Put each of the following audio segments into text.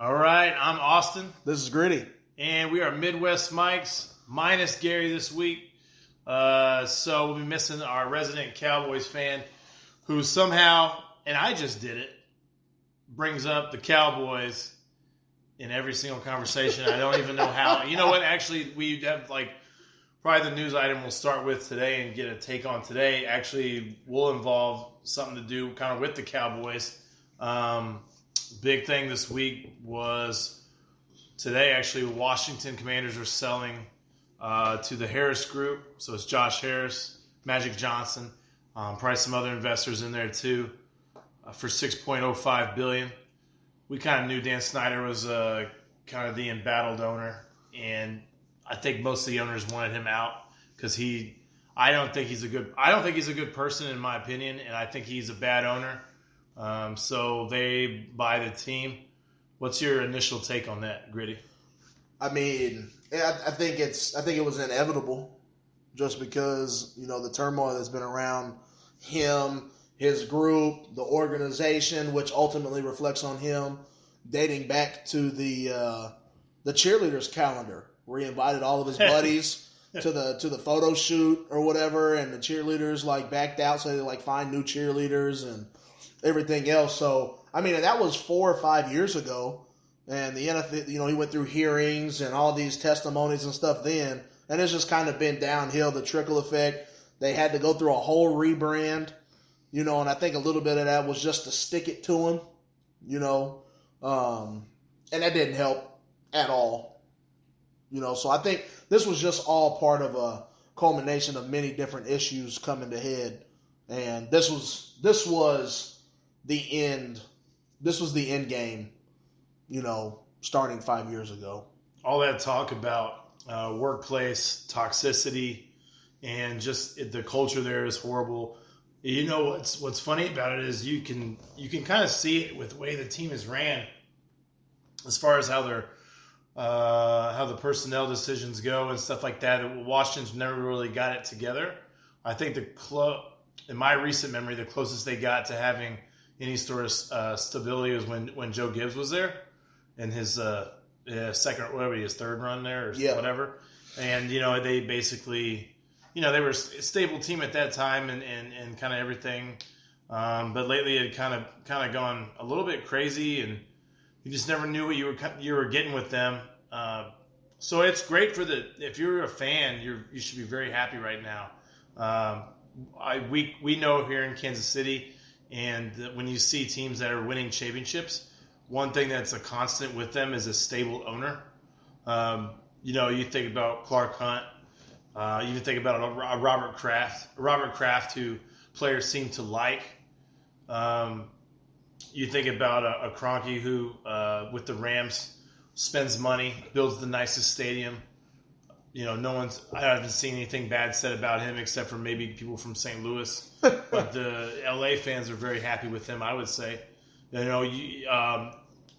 All right, I'm Austin, This is Gritty. and we are Midwest Mikes, minus Gary this week. So we'll be missing our resident Cowboys fan who somehow, and I just did it, brings up the Cowboys in every single conversation. I don't even know how. You know what? Actually, we have probably the news item we'll start with today and get a take on today. Actually, will involve something to do kind of with the Cowboys. Big thing this week was today, actually, Washington Commanders are selling to the Harris Group. So it's Josh Harris, Magic Johnson, probably some other investors in there too, for $6.05 billion. We kind of knew Dan Snyder was kind of the embattled owner, and I think most of the owners wanted him out because I don't think he's a good person in my opinion, and I think he's a bad owner. So they buy the team. What's your initial take on that, Gritty? I mean, I think it was inevitable, just because the turmoil that's been around him, his group, the organization, which ultimately reflects on him, dating back to the cheerleaders calendar, where he invited all of his buddies to the photo shoot or whatever, and the cheerleaders backed out, so they find new cheerleaders and everything else. So I mean, that was 4 or 5 years ago, and the NFL, he went through hearings and all these testimonies and stuff then, and it's just kind of been downhill, the trickle effect. They had to go through a whole rebrand, and I think a little bit of that was just to stick it to him, and that didn't help at all, So I think this was just all part of a culmination of many different issues coming to head, and this was the end. This was the end game, starting 5 years ago. All that talk about workplace toxicity and just the culture there is horrible. What's funny about it is you can kind of see it with the way the team is ran, as far as how the personnel decisions go and stuff like that. Washington's never really got it together. I think in my recent memory, the closest they got to having any sort of stability was when Joe Gibbs was there in his his third run there or whatever. And, they basically, they were a stable team at that time and kind of everything. But lately it kind of gone a little bit crazy, and you just never knew what you were getting with them. So it's great if you're a fan, you should be very happy right now. We know here in Kansas City, and when you see teams that are winning championships, one thing that's a constant with them is a stable owner. You think about Clark Hunt, you think about a Robert Kraft who players seem to like. You think about a Kroenke who, with the Rams, spends money, builds the nicest stadium. I haven't seen anything bad said about him except for maybe people from St. Louis. But the LA fans are very happy with him, I would say.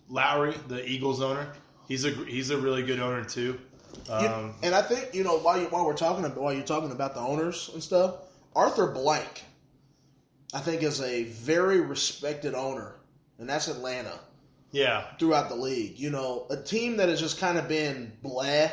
Lowry, the Eagles owner, he's a really good owner too. And I think while you're talking about the owners and stuff, Arthur Blank, I think, is a very respected owner, and that's Atlanta. Yeah, throughout the league, a team that has just kind of been blah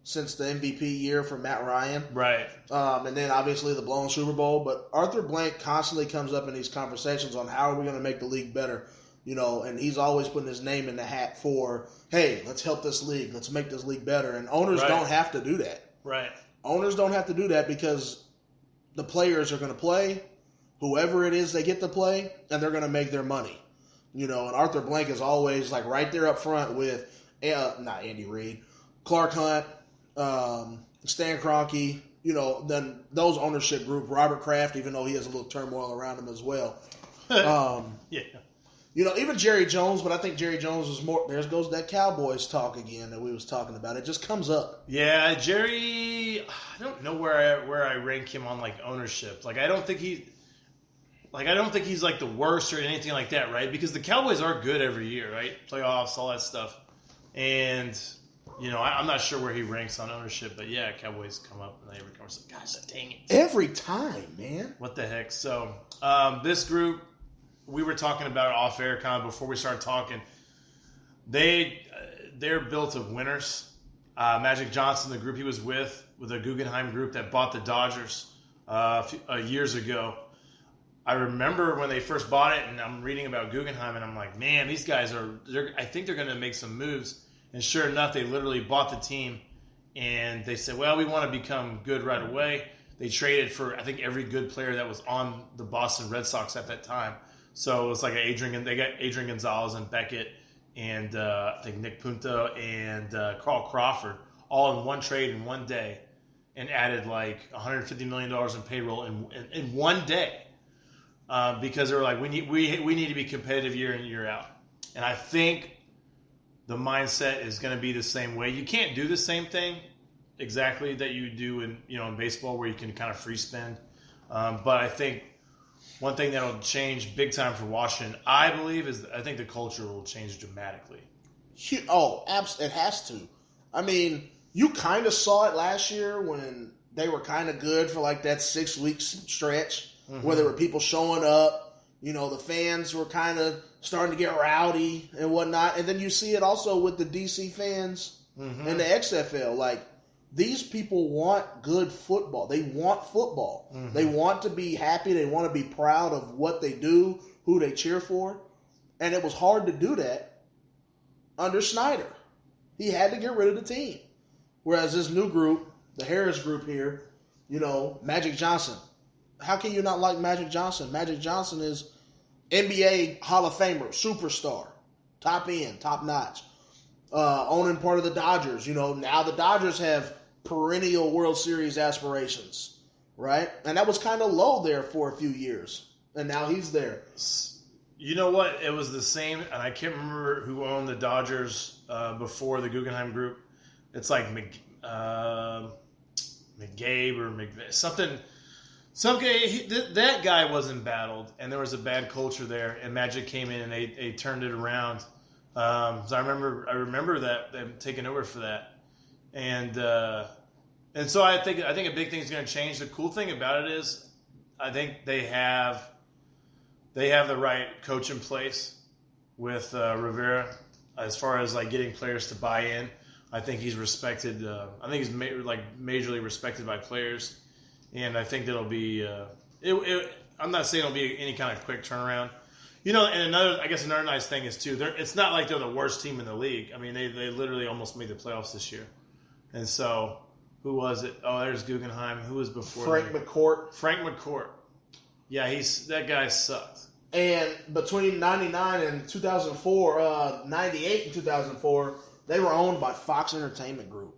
since the MVP year for Matt Ryan. Right. And then obviously the blown Super Bowl. But Arthur Blank constantly comes up in these conversations on how are we going to make the league better. And he's always putting his name in the hat for, hey, let's help this league. Let's make this league better. And owners don't have to do that. Right. Owners don't have to do that because the players are going to play, whoever it is they get to play, and they're going to make their money. And Arthur Blank is always right there up front with, not Andy Reid, Clark Hunt, Stan Kroenke, then those ownership group, Robert Kraft, even though he has a little turmoil around him as well. Yeah. Even Jerry Jones, but I think Jerry Jones was more, there goes that Cowboys talk again that we was talking about. It just comes up. Yeah, Jerry, I don't know where I rank him on ownership. I don't think he's the worst or anything like that, right? Because the Cowboys are good every year, right? Playoffs, all that stuff. And, I'm not sure where he ranks on ownership, but yeah, Cowboys come up and they every conversation. Gosh, dang it. Every time, man. What the heck? So, this group, we were talking about it off air kind of before we started talking. they're built of winners. Magic Johnson, the group he was with a Guggenheim group that bought the Dodgers years ago. I remember when they first bought it, and I'm reading about Guggenheim, and I'm like, man, these guys I think they're going to make some moves. And sure enough, they literally bought the team, and they said, well, we want to become good right away. They traded for, I think, every good player that was on the Boston Red Sox at that time. So it was like they got Adrian Gonzalez and Beckett, and I think Nick Punto and Carl Crawford, all in one trade in one day, and added like $150 million in payroll in one day. Because they were like, we need to be competitive year in, year out. And I think the mindset is going to be the same way. You can't do the same thing exactly that you do in baseball, where you can kind of free spend. But I think one thing that'll change big time for Washington, I believe, is I think the culture will change dramatically. Oh, it has to. I mean, you kind of saw it last year when they were kind of good for like that 6 weeks stretch. Mm-hmm. Where there were people showing up, the fans were kind of starting to get rowdy and whatnot. And then you see it also with the DC fans and the XFL. Like, these people want good football. They want football. Mm-hmm. They want to be happy. They want to be proud of what they do, who they cheer for. And it was hard to do that under Snyder. He had to get rid of the team. Whereas this new group, the Harris group here, Magic Johnson. How can you not like Magic Johnson? Magic Johnson is NBA Hall of Famer, superstar, top end, top notch. Owning part of the Dodgers. Now the Dodgers have perennial World Series aspirations, right? And that was kind of low there for a few years. And now he's there. You know what? It was the same, and I can't remember who owned the Dodgers before the Guggenheim Group. It's like McGabe or something. That guy was embattled, and there was a bad culture there. And Magic came in and they turned it around. So I remember that them taking over for that, and so I think a big thing is going to change. The cool thing about it is, I think they have the right coach in place with Rivera as far as like getting players to buy in. I think he's respected. I think he's majorly respected by players. And I think that'll be. I'm not saying it'll be any kind of quick turnaround, and another nice thing is too. It's not like they're the worst team in the league. I mean, they literally almost made the playoffs this year. And so, who was it? Oh, there's Guggenheim. Who was before? Frank McCourt. Frank McCourt. Yeah, that guy sucked. And between '99 and 2004, '98 and 2004, they were owned by Fox Entertainment Group.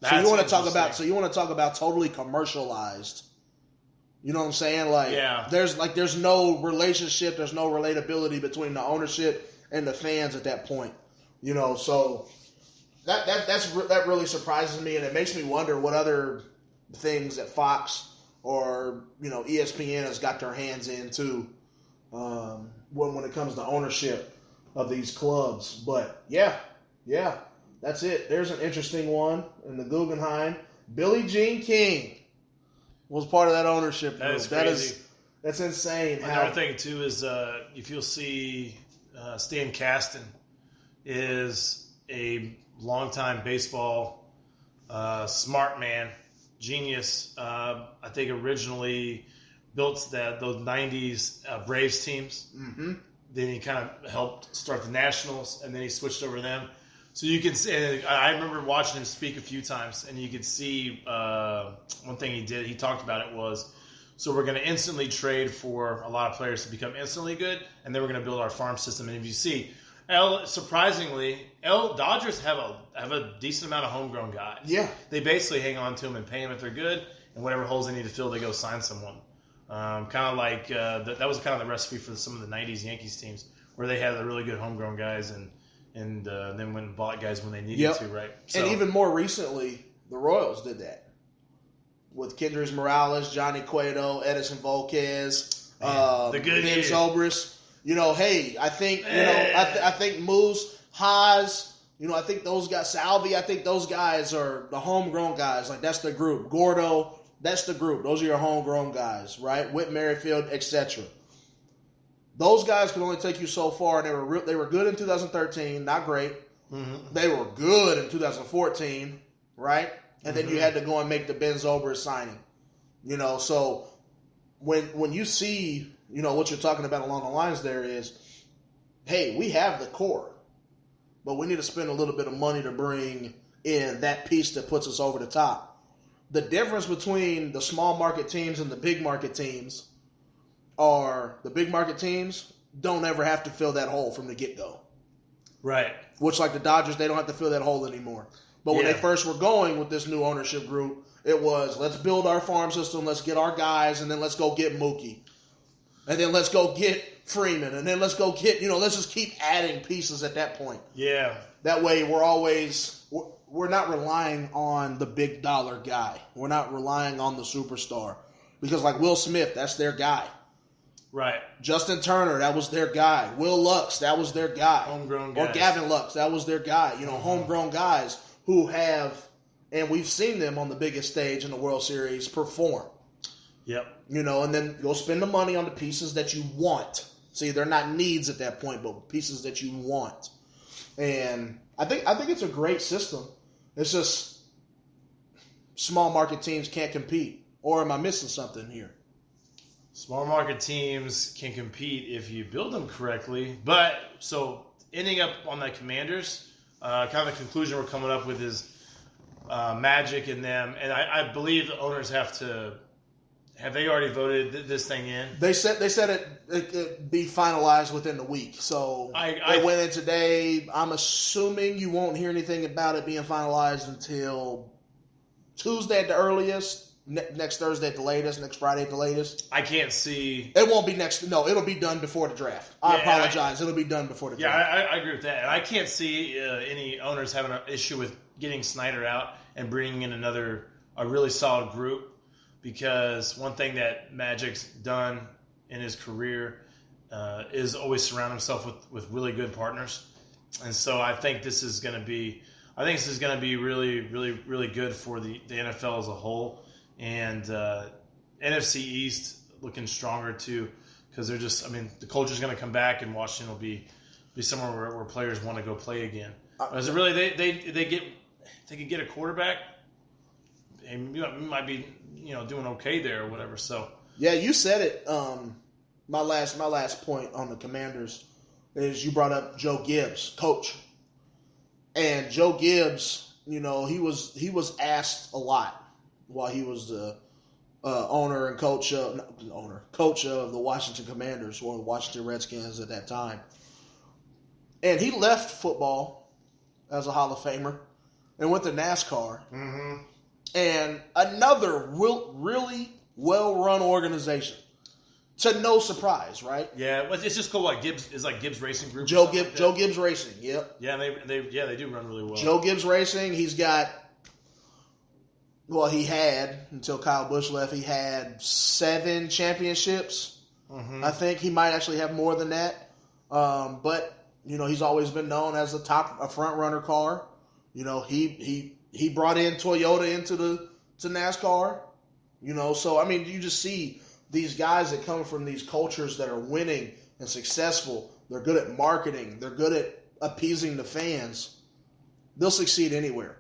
So you want to talk about totally commercialized. You know what I'm saying? Like, yeah. There's no relationship, there's no relatability between the ownership and the fans at that point. So that really surprises me, and it makes me wonder what other things that Fox or ESPN has got their hands in too, when it comes to ownership of these clubs. But yeah. That's it. There's an interesting one in the Guggenheim. Billie Jean King was part of that ownership group. That's insane. Another thing too is if you'll see Stan Kasten is a longtime baseball smart man, genius. I think originally built those '90s Braves teams. Mm-hmm. Then he kind of helped start the Nationals, and then he switched over to them. So you can see, I remember watching him speak a few times, and you could see one thing he talked about it was, so we're going to instantly trade for a lot of players to become instantly good, and then we're going to build our farm system. And if you see, surprisingly, Dodgers have a decent amount of homegrown guys. Yeah. They basically hang on to them and pay them if they're good, and whatever holes they need to fill, they go sign someone. Kind of like, that was kind of the recipe for some of the 90s Yankees teams, where they had the really good homegrown guys and then went and bought guys when they needed to, right? So, and even more recently, the Royals did that with Kendrys Morales, Johnny Cueto, Edison Volquez, the good Ben Zobrist. I think I think Moose, Haas. I think those guys, Salvi. I think those guys are the homegrown guys. Like, that's the group. Gordo, that's the group. Those are your homegrown guys, right? Whit Merrifield, etc. those guys can only take you so far, and they were good in 2013, not great. Mm-hmm. They were good in 2014, right? And then you had to go and make the Ben Zobrist signing. So when you see, what you're talking about along the lines there is, hey, we have the core, but we need to spend a little bit of money to bring in that piece that puts us over the top. The difference between the small market teams and the big market teams are the big market teams don't ever have to fill that hole from the get-go. Right. Which, like the Dodgers, they don't have to fill that hole anymore. But when they first were going with this new ownership group, it was, let's build our farm system, let's get our guys, and then let's go get Mookie. And then let's go get Freeman. And then let's go get, let's just keep adding pieces at that point. Yeah. That way we're not relying on the big dollar guy. We're not relying on the superstar. Because like Will Smith, that's their guy. Right. Justin Turner, that was their guy. Will Lux, that was their guy. Homegrown guys. Or Gavin Lux, that was their guy. Homegrown guys who have, and we've seen them on the biggest stage in the World Series perform. Yep. And then go spend the money on the pieces that you want. See, they're not needs at that point, but pieces that you want. And I think it's a great system. It's just small market teams can't compete. Or am I missing something here? Small market teams can compete if you build them correctly. But, so, ending up on the Commanders, kind of the conclusion we're coming up with is Magic and them. And I believe the owners have they already voted this thing in? They said it could be finalized within the week. So it went in today. I'm assuming you won't hear anything about it being finalized until Tuesday at the earliest. Next Thursday at the latest, next Friday at the latest. I can't see. It won't be next. No, it'll be done before the draft. I apologize. It'll be done before the draft. Yeah, I agree with that. And I can't see any owners having an issue with getting Snyder out and bringing in a really solid group. Because one thing that Magic's done in his career is always surround himself with really good partners. And so I think this is going to be really, really, really good for the NFL as a whole. And NFC East looking stronger too, because they're just, the culture's going to come back, and Washington will be somewhere where players want to go play again. Is it really they can get a quarterback, and you might be doing okay there or whatever. So yeah, you said it. My last point on the Commanders is you brought up Joe Gibbs, coach, and Joe Gibbs. He was asked a lot while he was the owner and coach of the Washington Commanders or the Washington Redskins at that time. And he left football as a Hall of Famer and went to NASCAR. Mm-hmm. And another really well-run organization. To no surprise, right? Yeah, it's just called Gibbs. It's like Gibbs Racing Group. Joe Gibbs Racing. Yep. Yeah, they do run really well. Joe Gibbs Racing. He's got. Well, he had, until Kyle Busch left, he had 7 championships. Mm-hmm. I think he might actually have more than that. But, he's always been known as a front runner car. He brought in Toyota to NASCAR. So, you just see these guys that come from these cultures that are winning and successful. They're good at marketing. They're good at appeasing the fans. They'll succeed anywhere.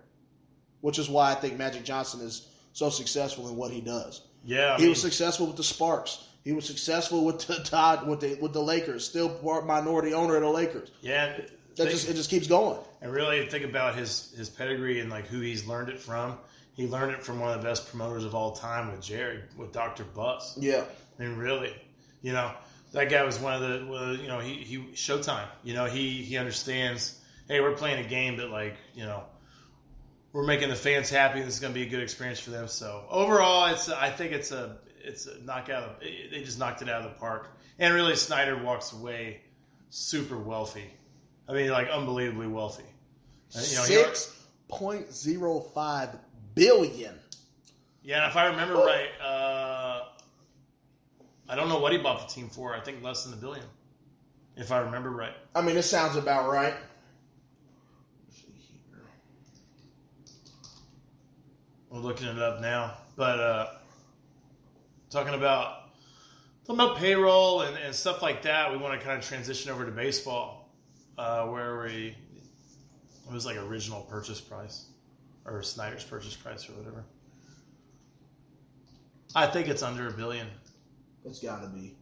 Which is why I think Magic Johnson is so successful in what he does. Yeah, he was successful with the Sparks. He was successful with the Lakers. Still minority owner of the Lakers. Yeah, it just keeps going. And really think about his pedigree and who he's learned it from. He learned it from one of the best promoters of all time with Dr. Buss. Yeah, really, that guy was one of the he Showtime. He understands. Hey, we're playing a game, but we're making the fans happy. This is going to be a good experience for them. So overall, I think it's a knockout. They just knocked it out of the park. And really, Snyder walks away super wealthy. Unbelievably wealthy. $6.05 billion. Yeah, and if I remember right, I don't know what he bought the team for. I think less than $1 billion, if I remember right. It sounds about right. We're looking it up now. But talking about talking about payroll and stuff like that, we want to kind of transition over to baseball, where it was like original purchase price or Snyder's purchase price or whatever. I think it's under $1 billion. It's got to be.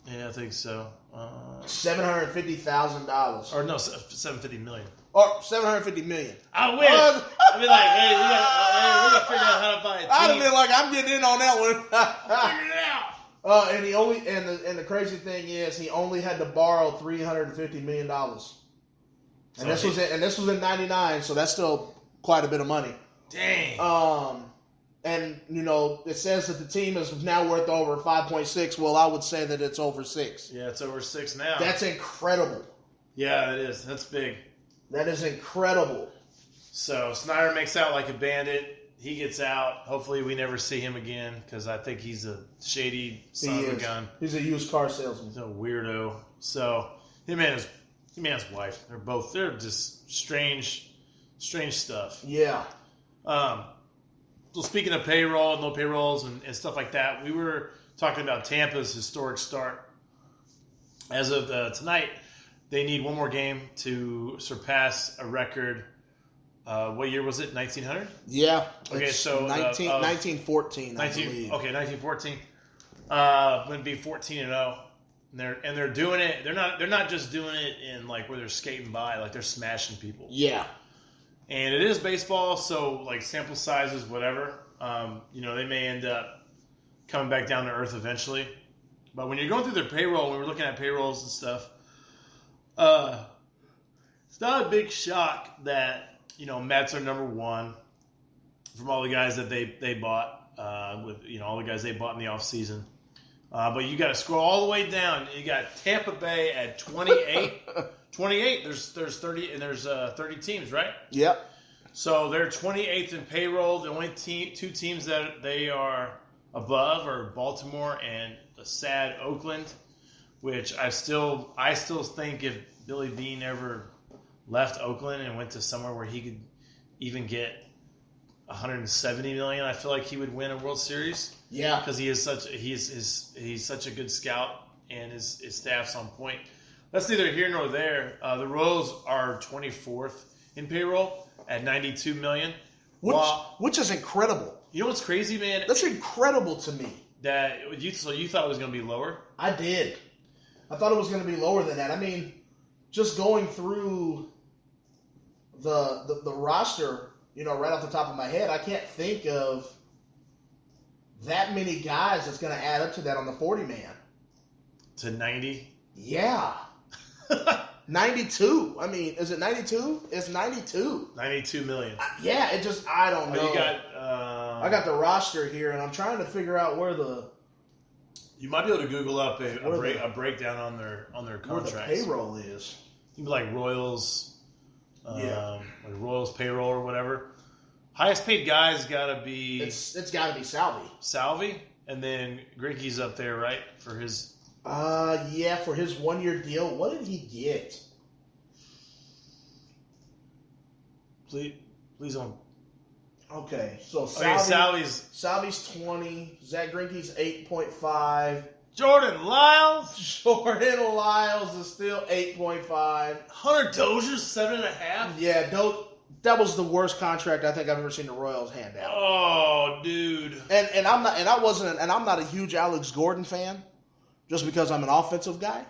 Yeah, I think so. $750,000. Or no, $750 million. Or $750 million. I wish. I'd be like, hey, we got to figure out how to buy a team. I'd have been like, I'm getting in on that one. Figure it out. And he only and the crazy thing is he only had to borrow $350 million. And this was in '99, so that's still quite a bit of money. Dang. And it says that the team is now worth over 5.6. Well, I would say that it's over 6. Yeah, it's over 6 now. That's incredible. Yeah, it is. That's big. That is incredible. So Snyder makes out like a bandit. He gets out. Hopefully, we never see him again because I think he's a shady son of a gun. He's a used car salesman. He's a weirdo. So him and his wife, they're just strange stuff. Yeah. So speaking of payroll, no payrolls and stuff like that, we were talking about Tampa's historic start. As of tonight, they need one more game to surpass a record. What year was it? 1900? Yeah. Okay, so 1914. I believe. Okay, 1914. Would be 14-0. And they're doing it. They're not just doing it in like where they're skating by, like they're smashing people. Yeah. And it is baseball, so like sample sizes, whatever. They may end up coming back down to earth eventually. But when you're going through their payroll, when we're looking at payrolls and stuff, it's not a big shock that Mets are number one from all the guys that they bought with all the guys they bought in the offseason. But you got to scroll all the way down. You got Tampa Bay at 28. 28. There's 30 and there's 30 teams, right? Yep. So they're 28th in payroll. The only two teams that they are above are Baltimore and the sad Oakland, which I still think if Billy Beane ever left Oakland and went to somewhere where he could even get $170 million, I feel like he would win a World Series. Yeah, because he's such a good scout and his staff's on point. That's neither here nor there. The Royals are 24th in payroll at $92 million. Which is incredible. You know what's crazy, man? That's incredible to me. You thought it was going to be lower? I did. I thought it was going to be lower than that. I mean, just going through the roster, right off the top of my head, I can't think of that many guys that's going to add up to that on the 40-man. To 90? Yeah. 92. I mean, is it 92? It's 92. 92 million. Yeah, I don't know. You got... I got the roster here, and I'm trying to figure out where the... You might be able to Google up a breakdown on their contracts. Where the payroll is. You'd be like Royals, like Royals payroll or whatever. Highest paid guy's got to be... It's got to be Salvi. Salvi? And then Greinke's up there, right? For his... yeah, for his 1-year deal. What did he get? Please don't... Okay, so Salvi's 20. Zach Greinke's 8.5. Jordan Lyles is still 8.5. Hunter Dozier's 7.5. Yeah, that was the worst contract I think I've ever seen the Royals hand out. Oh, dude. And I'm not a huge Alex Gordon fan, just because I'm an offensive guy,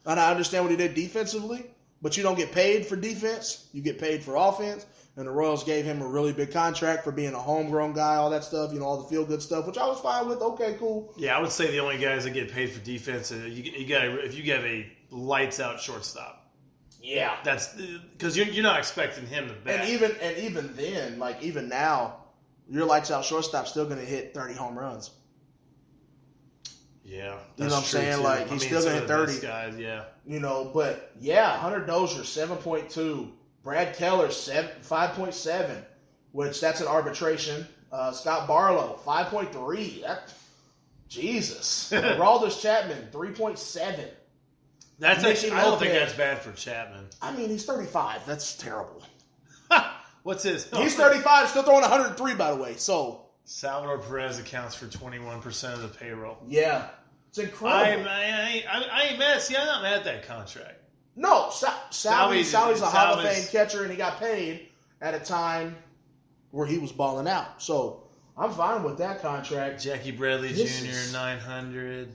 and I understand what he did defensively. But you don't get paid for defense; you get paid for offense. And the Royals gave him a really big contract for being a homegrown guy, all that stuff, all the feel-good stuff, which I was fine with. Okay, cool. Yeah, I would say the only guys that get paid for defense, you got if you get a lights-out shortstop. Yeah, that's because you're not expecting him to bat. And even then, like even now, your lights-out shortstop's still going to hit 30 home runs. Yeah, you know what I'm saying? Too. Like he's still going to hit 30. Guys, yeah. But yeah, Hunter Dozier 7.2. Brad Keller, 5.7, which that's an arbitration. Scott Barlow, 5.3. Jesus. Aroldis Chapman, 3.7. I don't think that's bad for Chapman. I mean, he's 35. That's terrible. What's his? He's 35, still throwing 103, by the way. So Salvador Perez accounts for 21% of the payroll. yeah, it's incredible. I ain't mad. See, I'm not mad at that contract. No, Salvy's a Hall of Fame Salvy's- catcher, and he got paid at a time where he was balling out. So I'm fine with that contract. Jackie Bradley This Jr. is- 900.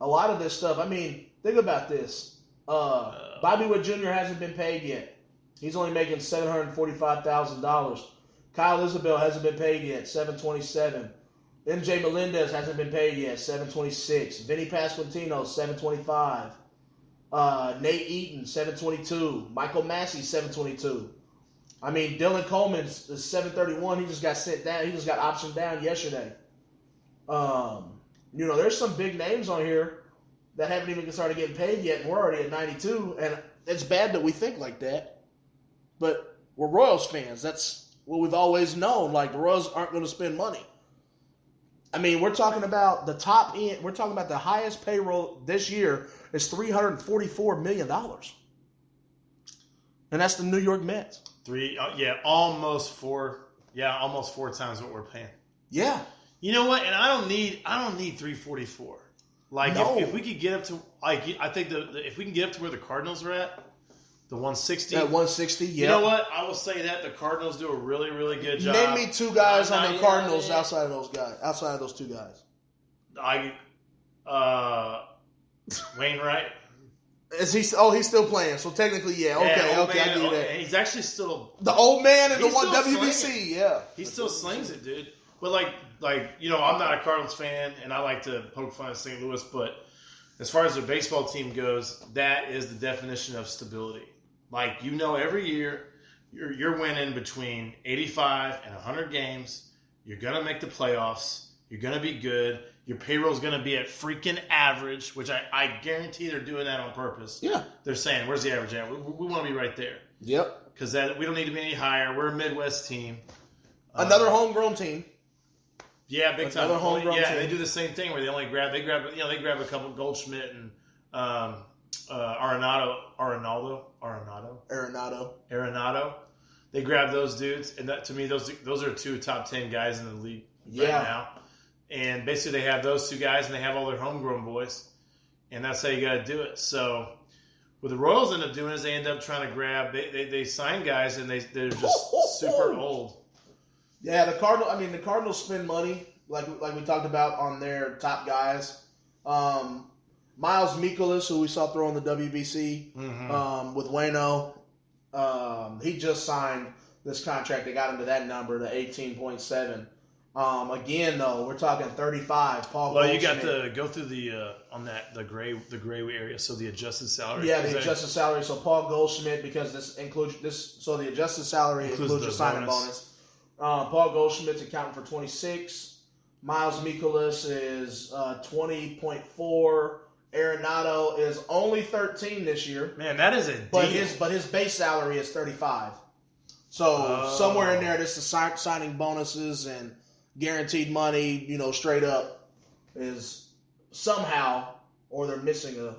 A lot of this stuff. I mean, think about this. Bobby Witt Jr. hasn't been paid yet. He's only making $745,000. Kyle Isabel hasn't been paid yet, $727,000. MJ Melendez hasn't been paid yet, $726,000. Vinny Pasquantino, $725,000. Nate Eaton, $722,000. Michael Massey, $722,000. I mean, Dylan Coleman's is $731,000. He just got sent down. He just got optioned down yesterday. There's some big names on here that haven't even started getting paid yet, and we're already at 92. And it's bad that we think like that, but we're Royals fans. That's what we've always known. Like, the Royals aren't going to spend money. I mean, we're talking about the top end. We're talking about the highest payroll this year is $344 million. And that's the New York Mets. Almost four times what we're paying. Yeah. You know what? And I don't need 344. Like, No. if we could get up to, like, I think if we can get up to where the Cardinals are at, the 160. At 160, yeah. You know what? I will say that the Cardinals do a really, really good job. Name me two guys on the Yeah, Cardinals yeah. outside of those guys. Outside of those two guys. Wainwright. Is he? Oh, he's still playing. So technically, yeah. Okay, old okay, I man, do that. He's actually still. The old man and the He's one still WBC, slinging. yeah. He still slings it, dude. But like I'm not a Cardinals fan, and I like to poke fun at St. Louis. But as far as their baseball team goes, that is the definition of stability. Like, every year you're winning between 85 and 100 games. You're gonna make the playoffs. You're gonna be good. Your payroll's gonna be at freaking average, which I guarantee they're doing that on purpose. Yeah. They're saying, "Where's the average at? We want to be right there." Yep. Because we don't need to be any higher. We're a Midwest team. Another homegrown team. Yeah, big time. Another homegrown Yeah, team. they do the same thing where they grab a couple Goldschmidt and Arenado. They grab those dudes, and that, to me, those are two top 10 guys in the league right now. And basically, they have those two guys, and they have all their homegrown boys, and that's how you got to do it. So, what the Royals end up doing is they end up trying to grab. They sign guys, and they're just super old. Yeah, the Cardinals spend money like we talked about on their top guys. Miles Mikolas, who we saw throw in the WBC with Waino, he just signed this contract. They got him to that number, the 18.7. Again, though, we're talking 35. Paul. Well, you Goldschmidt. got to go through the gray area, so the adjusted salary. Yeah, the adjusted salary. So Paul Goldschmidt, because this includes this. So the adjusted salary includes your signing bonus. Paul Goldschmidt's accounting for 26. Miles Mikolas is 20.4. Arenado is only 13 this year. Man, that is a deal. But his base salary is 35. So somewhere in there, this is signing bonuses and guaranteed money. Straight up is somehow, or they're missing a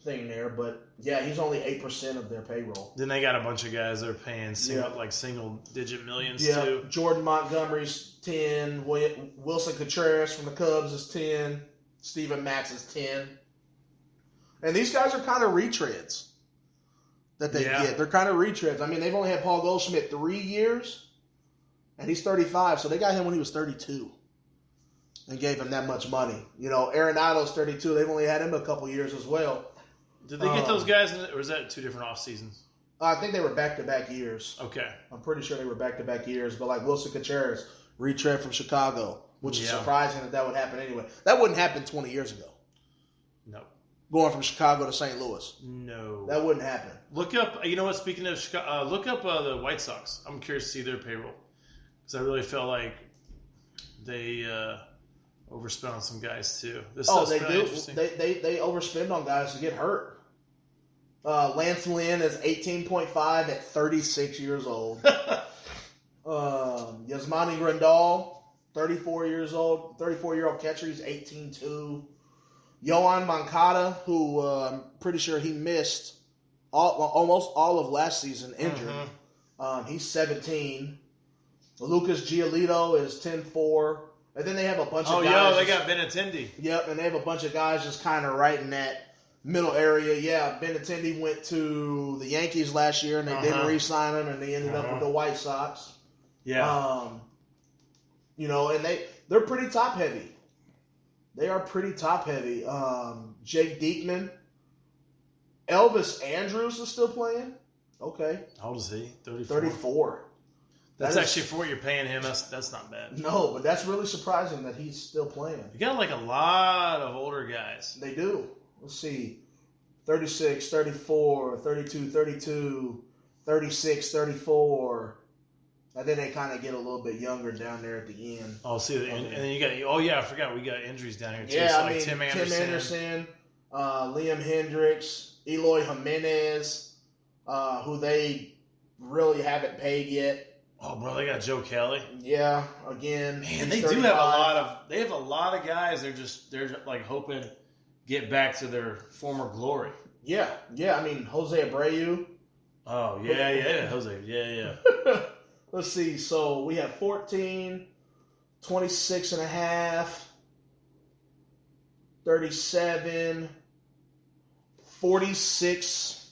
thing there. But yeah, he's only 8% of their payroll. Then they got a bunch of guys that are paying single digit millions too. Jordan Montgomery's 10. Wilson Contreras from the Cubs is 10. Steven Matz is 10. And these guys are kind of retreads that they get. They're kind of retreads. I mean, they've only had Paul Goldschmidt 3 years, and he's 35. So they got him when he was 32 and gave him that much money. Arenado's 32. They've only had him a couple years as well. Did they get those guys, or is that two different off seasons? I think they were back-to-back years. Okay. I'm pretty sure they were back-to-back years. But like Wilson Contreras, retread from Chicago, which is surprising that would happen anyway. That wouldn't happen 20 years ago. No. Going from Chicago to St. Louis. No. That wouldn't happen. Look up, speaking of Chicago, look up the White Sox. I'm curious to see their payroll. Because I really felt like they overspent on some guys too. They do. They overspend on guys to get hurt. Lance Lynn is 18.5 at 36 years old. Yasmani Grandal, 34-year-old catcher. He's 18.2. Yohan Moncada, who I'm pretty sure he missed almost all of last season injured. He's 17. Lucas Giolito is 10-4. And then they have a bunch of guys. Oh, yo, they got Benintendi. Yep, and they have a bunch of guys just kind of right in that middle area. Yeah, Benintendi went to the Yankees last year, and they didn't re-sign him, and they ended up with the White Sox. Yeah. And they're pretty top-heavy. They are pretty top-heavy. Jake Diekman. Elvis Andrews is still playing. Okay. How old is he? 34. That's actually for what you're paying him. That's not bad. No, but that's really surprising that he's still playing. You got like a lot of older guys. They do. Let's see. 36, 34, 32, 32, 36, 34. And then they kind of get a little bit younger down there at the end. Oh, see, and then you got. Oh yeah, I forgot we got injuries down here too. Yeah, so like Tim Anderson, Liam Hendricks, Eloy Jimenez, who they really haven't paid yet. Oh, bro, they got Joe Kelly. Yeah, again, man, they 35. Do have a lot of. They have a lot of guys. They're like hoping to get back to their former glory. Yeah. I mean, Jose Abreu. Oh yeah, Jose, yeah. Let's see. So we have 14, 26 and a half, 37, $46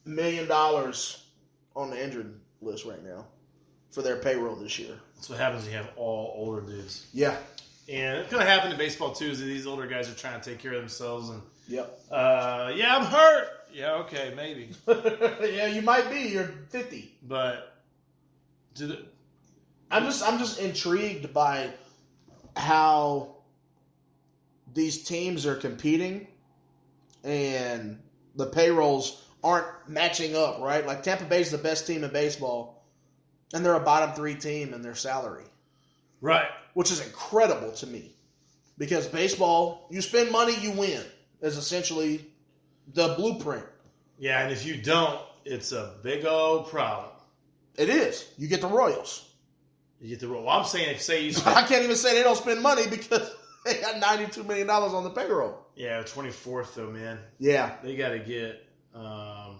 million on the injured list right now for their payroll this year. That's what happens when you have all older dudes. Yeah. And it's going to happen in baseball too, is that these older guys are trying to take care of themselves. And yep. Yeah, I'm hurt. Yeah, okay, maybe. Yeah, you might be. You're 50. But I'm just intrigued by how these teams are competing and the payrolls aren't matching up, right? Like Tampa Bay's the best team in baseball, and they're a bottom 3 team in their salary. Right. Which is incredible to me. Because baseball, you spend money, you win, is essentially the blueprint. Yeah, and if you don't, it's a big old problem. It is. You get the Royals. You get the Royals. Well, I'm saying if say you I can't even say they don't spend money because they got $92 million on the payroll. Yeah, 24th though, man. Yeah. They got to get I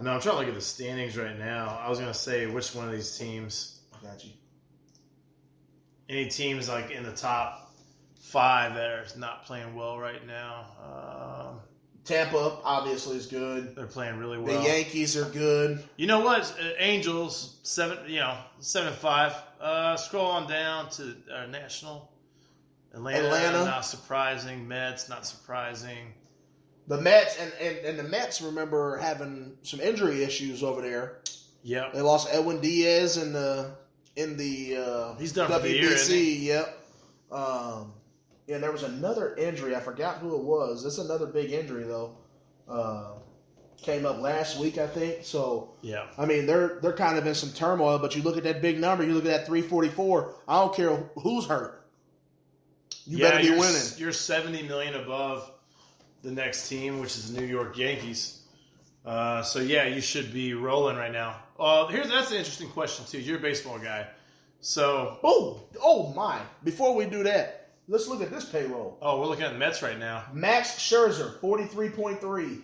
know I'm trying to look at the standings right now. I was going to say which one of these teams. I got you. Any teams like in the top 5 that are not playing well right now? Tampa obviously is good. They're playing really well. The Yankees are good. You know what? Angels 7-5. Scroll on down to National. Atlanta, not surprising. Mets, not surprising. The Mets and the Mets, remember having some injury issues over there. Yep. They lost Edwin Diaz in the he's done WBC. For the year, isn't he? Yep. Yeah, there was another injury. I forgot who it was. This is another big injury though. Came up last week, I think. So yeah, I mean they're kind of in some turmoil. But you look at that big number. You look at that 344. I don't care who's hurt. You better be winning. You're $70 million above the next team, which is the New York Yankees. So yeah, you should be rolling right now. That's an interesting question too. You're a baseball guy, so oh my! Before we do that, let's look at this payroll. Oh, we're looking at the Mets right now. Max Scherzer, 43.3.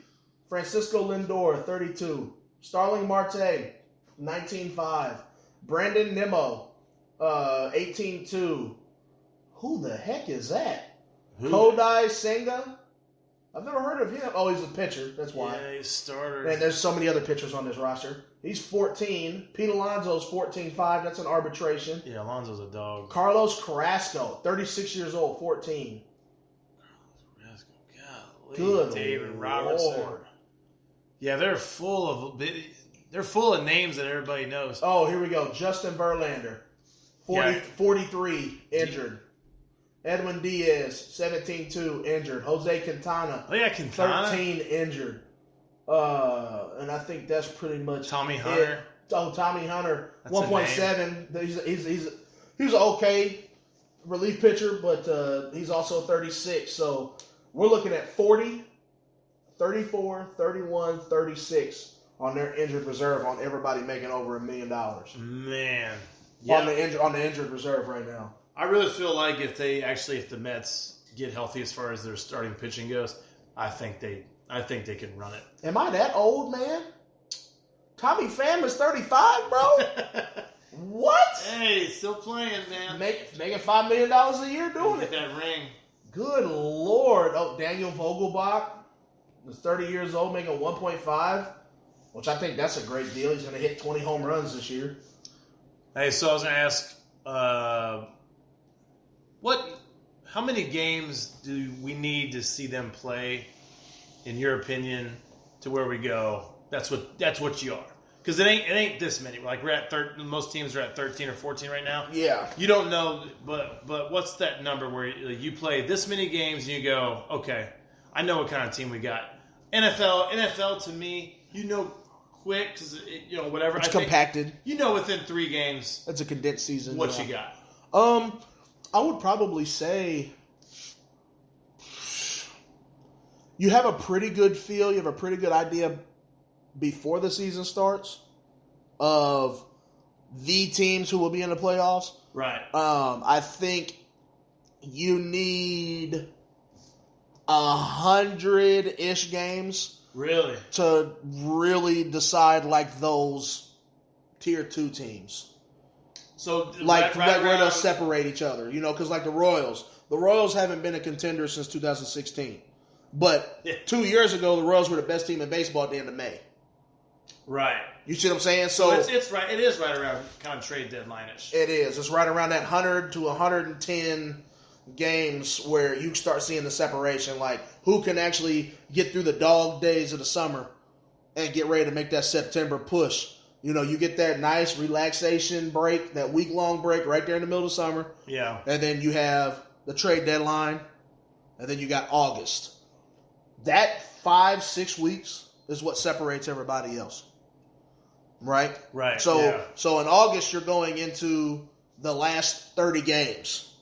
Francisco Lindor, 32. Starling Marte, 19.5. Brandon Nimmo, 18.2. Who the heck is that? Kodai Senga? I've never heard of him. Oh, he's a pitcher. That's why. Yeah, he's a starter. And there's so many other pitchers on this roster. He's 14. Pete Alonso's 14.5. That's an arbitration. Yeah, Alonso's a dog. Carlos Carrasco, 36 years old, 14. Carlos Carrasco, golly. Good David Lord. Robertson. Yeah, they're full of names that everybody knows. Oh, here we go. Justin Verlander, 43, injured. Edwin Diaz, 17-2, injured. Jose Quintana, Oh yeah, Quintana. 13, injured. And I think that's pretty much Tommy Hunter. it. Oh, Tommy Hunter, That's 1.7. He's an okay relief pitcher, but he's also 36. So we're looking at 40, 34, 31, 36 on their injured reserve on everybody making over $1 million. Man. On the injured reserve right now. I really feel like if the Mets get healthy as far as their starting pitching goes, I think they can run it. Am I that old, man? Tommy Pham is 35, bro? What? Hey, still playing, man. Making $5 million a year doing Get it. that ring. Good Lord. Oh, Daniel Vogelbach is 30 years old, making 1.5, which I think that's a great deal. He's going to hit 20 home runs this year. Hey, so I was going to ask, how many games do we need to see them play, in your opinion, to where we go? That's what you are. Because it ain't this many. Like we're at most teams are at 13 or 14 right now. Yeah. You don't know, but what's that number where you play this many games and you go, okay, I know what kind of team we got. NFL to me, quick because whatever. It's compacted. Within 3 games. It's a condensed season. What you got? I would probably say you have a pretty good feel. You have a pretty good idea before the season starts of the teams who will be in the playoffs. Right. I think you need 100-ish games Really? to really decide like those tier 2 teams. So Like right where they'll around- separate each other. Because like the Royals haven't been a contender since 2016. But 2 years ago, the Royals were the best team in baseball at the end of May. Right. You see what I'm saying? So it's right. It is right around kind of trade deadline-ish. It is. It's right around that 100 to 110 games where you start seeing the separation. Like, who can actually get through the dog days of the summer and get ready to make that September push. You get that nice relaxation break, that week-long break right there in the middle of summer. Yeah. And then you have the trade deadline. And then you got August. That 5-6 weeks is what separates everybody else. Right? Right. So yeah. so in August you're going into the last 30 games.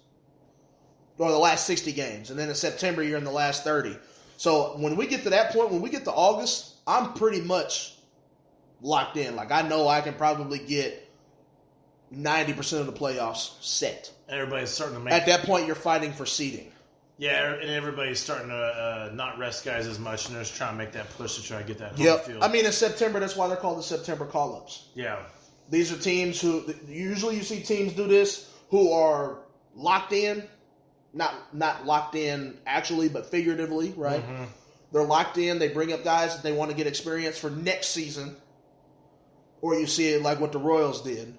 Or the last 60 games. And then in September you're in the last 30. So when we get to that point, when we get to August, I'm pretty much locked in. Like I know I can probably get 90% of the playoffs set. Everybody's starting to make. At that point you're fighting for seeding. Yeah, and everybody's starting to not rest guys as much, and they're just trying to make that push to try to get that home Yep. field. I mean, in September, that's why they're called the September call-ups. Yeah. These are teams who, usually you see teams do this, who are locked in, not locked in actually, but figuratively, right? Mm-hmm. They're locked in, they bring up guys that they want to get experience for next season. Or you see it like what the Royals did.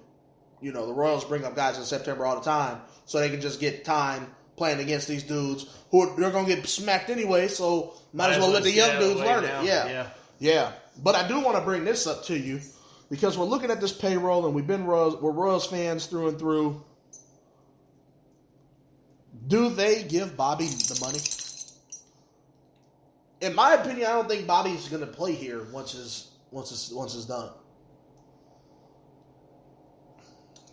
The Royals bring up guys in September all the time, so they can just get time playing against these dudes who they're going to get smacked anyway, so might as well let the young dudes learn it. Yeah. But I do want to bring this up to you because we're looking at this payroll and we're Royals fans through and through. Do they give Bobby the money? In my opinion, I don't think Bobby's going to play here once it's done.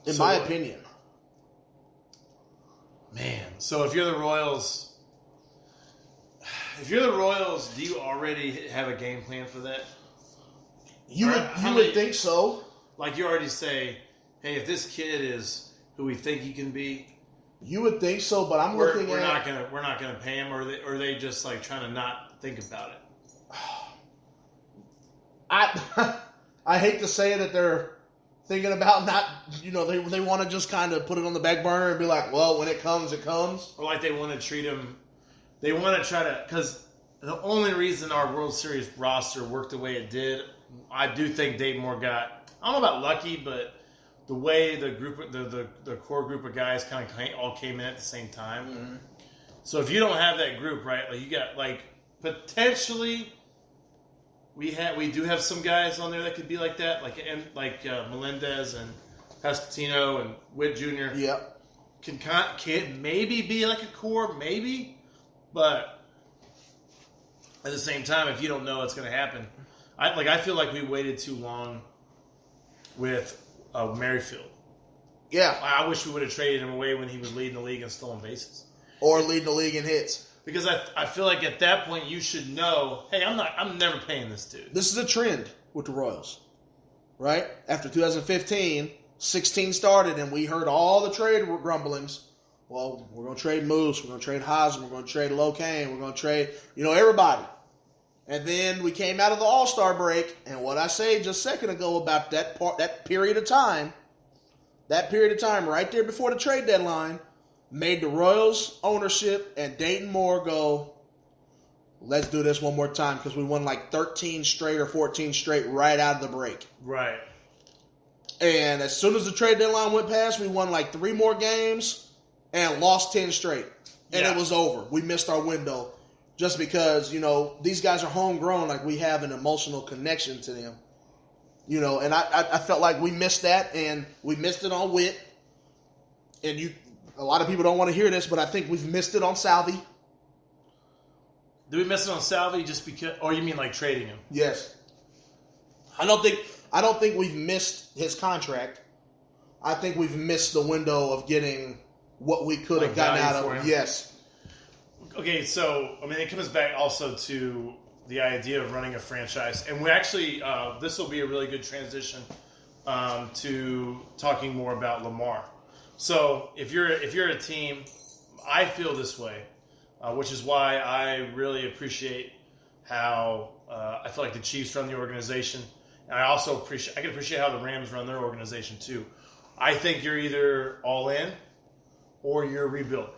In my opinion. Man, so if you're the Royals, do you already have a game plan for that? You would think so. Like you already say, hey, if this kid is who we think he can be, you would think so. But we're not gonna pay him, or are they just like trying to not think about it? I hate to say that they're thinking about not, they want to just kind of put it on the back burner and be like, well, when it comes, it comes. Or like they want to treat him, they want to try to, because the only reason our World Series roster worked the way it did, I do think Dave Moore got, I don't know about lucky, but the way the group, the core group of guys kind of all came in at the same time. Mm-hmm. So if you don't have that group, right, like you got like potentially. We do have some guys on there that could be like that, like Melendez and Pasquantino and Witt Jr. Yep. Can maybe be like a core, maybe, but at the same time, if you don't know what's going to happen, I feel like we waited too long with Merrifield. Yeah. I wish we would have traded him away when he was leading the league in stolen bases, or leading the league in hits. Because I feel like at that point you should know, hey, I'm never paying this dude. This is a trend with the Royals, right? After 2015, 16 started and we heard all the trade grumblings. Well, we're going to trade Moose, we're going to trade Hosmer, we're going to trade Locaine, we're going to trade, everybody. And then we came out of the All-Star break, and what I said just a second ago about that period of time right there before the trade deadline, made the Royals ownership and Dayton Moore go, let's do this one more time, because we won like 13 straight or 14 straight right out of the break. Right. And as soon as the trade deadline went past, we won like 3 more games and lost 10 straight. And it was over. We missed our window just because, these guys are homegrown. Like, we have an emotional connection to them. And I felt like we missed that, and we missed it on Witt. And a lot of people don't want to hear this, but I think we've missed it on Salvi. Did we miss it on Salvi just because, or you mean like trading him? Yes. I don't think we've missed his contract. I think we've missed the window of getting what we could have gotten out of him. Yes. Okay, so, it comes back also to the idea of running a franchise. And we actually, this will be a really good transition to talking more about Lamar. So, if you're a team, I feel this way, which is why I really appreciate how I feel like the Chiefs run the organization. And I also can appreciate how the Rams run their organization too. I think you're either all in or you're rebuilding.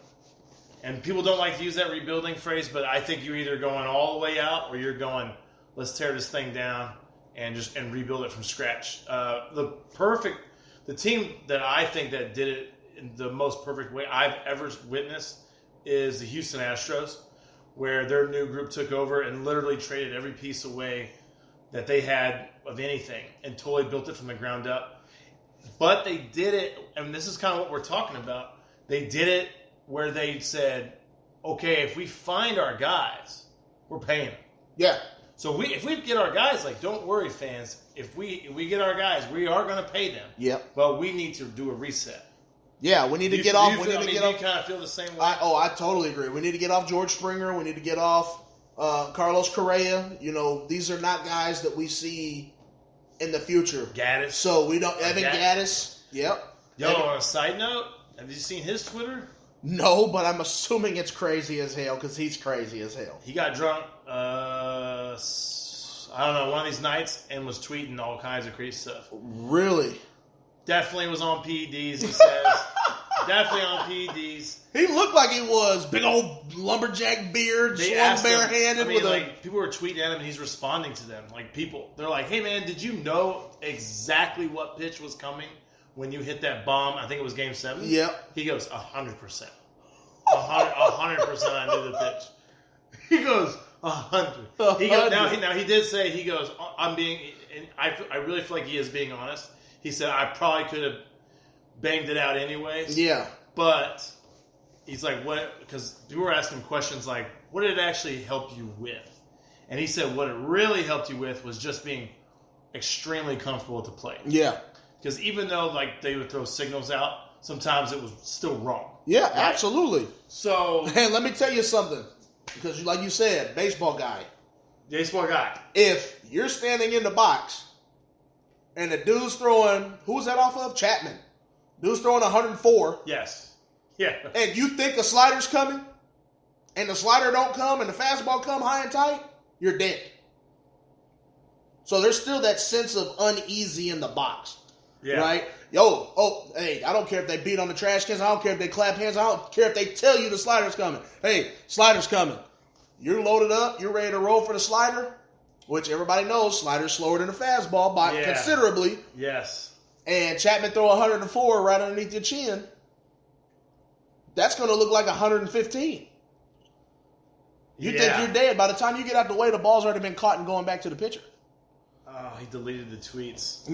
And people don't like to use that rebuilding phrase, but I think you're either going all the way out or you're going, let's tear this thing down and rebuild it from scratch. The team that I think that did it in the most perfect way I've ever witnessed is the Houston Astros, where their new group took over and literally traded every piece away that they had of anything and totally built it from the ground up. But they did it, and this is kind of what we're talking about, they did it where they said, okay, if we find our guys, we're paying them. Yeah. So if we get our guys, don't worry, fans. If we get our guys, we are going to pay them. Yep. But we need to do a reset. Yeah, we need to get off. Do you kind of feel the same way? I totally agree. We need to get off George Springer. We need to get off Carlos Correa. These are not guys that we see in the future. Gaddis. So we don't. Evan Gaddis. Yep. On a side note, have you seen his Twitter? No, but I'm assuming it's crazy as hell because he's crazy as hell. He got drunk, I don't know, one of these nights and was tweeting all kinds of crazy stuff. Really? Definitely was on PEDs, he says. Definitely on PEDs. He looked like he was. Big old lumberjack beard, swung barehanded. People were tweeting at him and he's responding to them. They're like, hey man, did you know exactly what pitch was coming when you hit that bomb? I think it was Game 7. Yep. He goes, 100%. 100% I knew the pitch. He goes, 100. He goes, now he did say, he goes, I'm being, and I really feel like he is being honest. He said, I probably could have banged it out anyways. Yeah. But he's like, what? Because people were asking questions like, what did it actually help you with? And he said, what it really helped you with was just being extremely comfortable at the plate. Yeah. Because even though they would throw signals out, sometimes it was still wrong. Yeah, right? Absolutely. So, and let me tell you something. Because like you said, baseball guy. If you're standing in the box and the dude's throwing, who's that off of? Chapman. Dude's throwing 104. Yes. Yeah. And you think a slider's coming, and the slider don't come, and the fastball come high and tight, you're dead. So there's still that sense of uneasy in the box. Yeah. Right? Hey, I don't care if they beat on the trash cans. I don't care if they clap hands. I don't care if they tell you the slider's coming. Hey, slider's coming. You're loaded up. You're ready to roll for the slider, which everybody knows slider's slower than the fastball by considerably. Yes. And Chapman throw 104 right underneath your chin. That's going to look like 115. You think you're dead. By the time you get out the way, the ball's already been caught and going back to the pitcher. Oh, he deleted the tweets.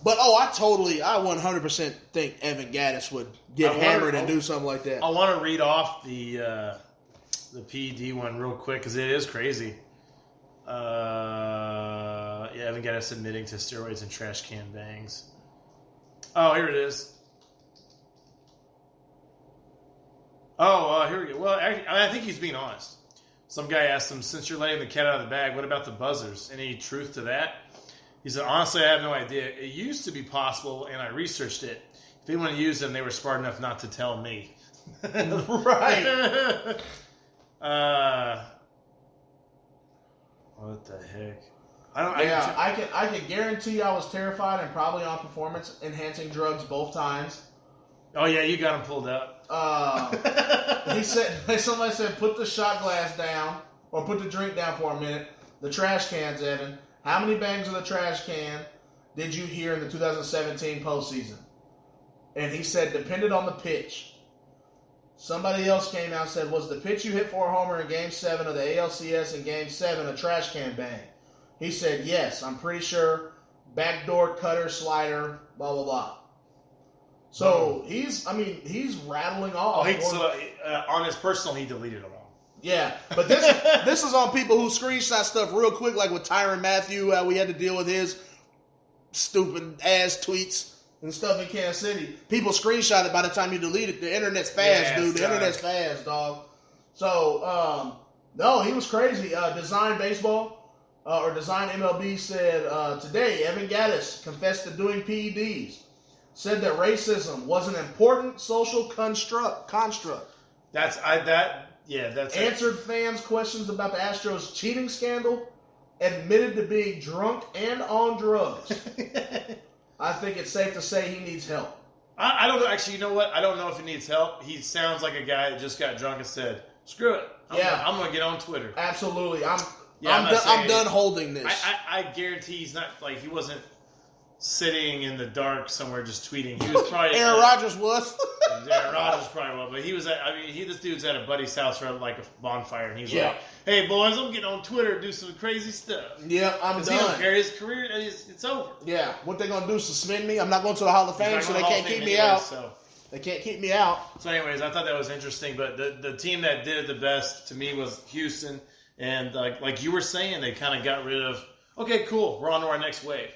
But I 100% think Evan Gaddis would get hammered and do something like that. I want to read off the PED one real quick because it is crazy. Evan Gaddis admitting to steroids and trash can bangs. Oh, here it is. Here we go. Well, I think he's being honest. Some guy asked him, since you're letting the cat out of the bag, what about the buzzers? Any truth to that? He said, honestly, I have no idea. It used to be possible, and I researched it. If anyone used them, they were smart enough not to tell me. Right. heck? I can guarantee I was terrified and probably on performance enhancing drugs both times. Oh yeah, you got him pulled up. Somebody said, put the shot glass down or put the drink down for a minute. The trash cans, Evan. How many bangs of the trash can did you hear in the 2017 postseason? And he said, depended on the pitch. Somebody else came out and said, was the pitch you hit for a homer in Game 7 of the ALCS in Game 7 a trash can bang? He said, yes, I'm pretty sure. Backdoor cutter, slider, blah, blah, blah. So he's rattling off. On his personal, he deleted them all. Yeah, but this is on people who screenshot stuff real quick, like with Tyrann Mathieu, how we had to deal with his stupid ass tweets and stuff in Kansas City. People screenshot it by the time you delete it. The internet's fast, dude. The internet's fast, dog. So, no, he was crazy. Design Baseball or Design MLB said today Evan Gattis confessed to doing PEDs. Said that racism was an important social construct. Answered fans' questions about the Astros cheating scandal. Admitted to being drunk and on drugs. I think it's safe to say he needs help. I don't know. Actually, you know what? I don't know if he needs help. He sounds like a guy that just got drunk and said, "Screw it. I'm going to get on Twitter." Absolutely. I'm done holding this. I guarantee he's not like he wasn't sitting in the dark somewhere just tweeting. He was probably Aaron Rodgers was. Aaron Rodgers probably was, but he was at. This dude's at a buddy's house around like a bonfire, and he's like, "Hey boys, I'm getting on Twitter, do some crazy stuff." Yeah, I'm done. He don't care. His career, it's over. Yeah, what they gonna do? Suspend me? I'm not going to the Hall of Fame, so they can't keep me out. They can't keep me out. So, anyways, I thought that was interesting. But the team that did it the best to me was Houston, and like you were saying, they kind of got rid of. Okay, cool. We're on to our next wave.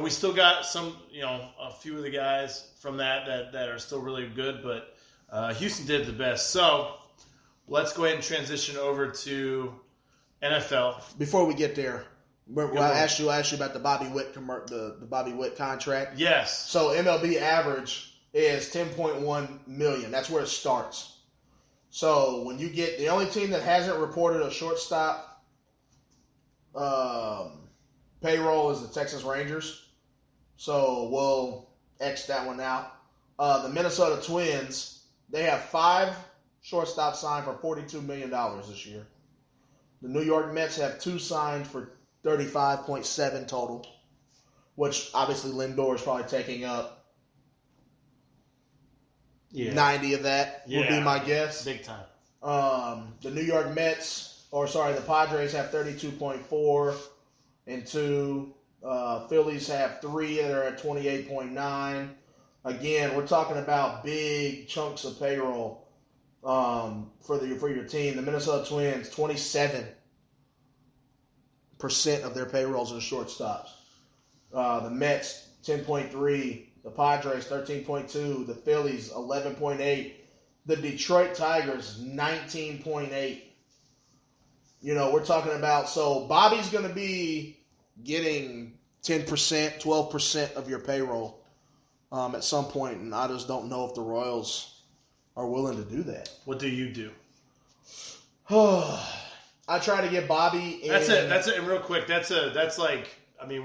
We still got some, a few of the guys from that are still really good, but Houston did the best. So let's go ahead and transition over to NFL. Before we get there, I asked you about the Bobby Witt the Bobby Witt contract. Yes. So MLB average is $10.1 million. That's where it starts. So when you get the only team that hasn't reported a shortstop payroll is the Texas Rangers. So we'll X that one out. The Minnesota Twins, they have 5 shortstops signed for $42 million this year. The New York Mets have 2 signed for $35.7 total, which obviously Lindor is probably taking up 90 of that, would be my guess. Big time. The the Padres have 32.4 and 2. Phillies have 3 that are at 28.9. Again, we're talking about big chunks of payroll for your team. The Minnesota Twins, 27% of their payrolls are shortstops. The Mets, 10.3. The Padres, 13.2. The Phillies, 11.8. The Detroit Tigers, 19.8. We're talking about, so Bobby's going to be getting 10%, 12% of your payroll at some point, and I just don't know if the Royals are willing to do that. What do you do? I try to get Bobby in. That's it. And real quick, we're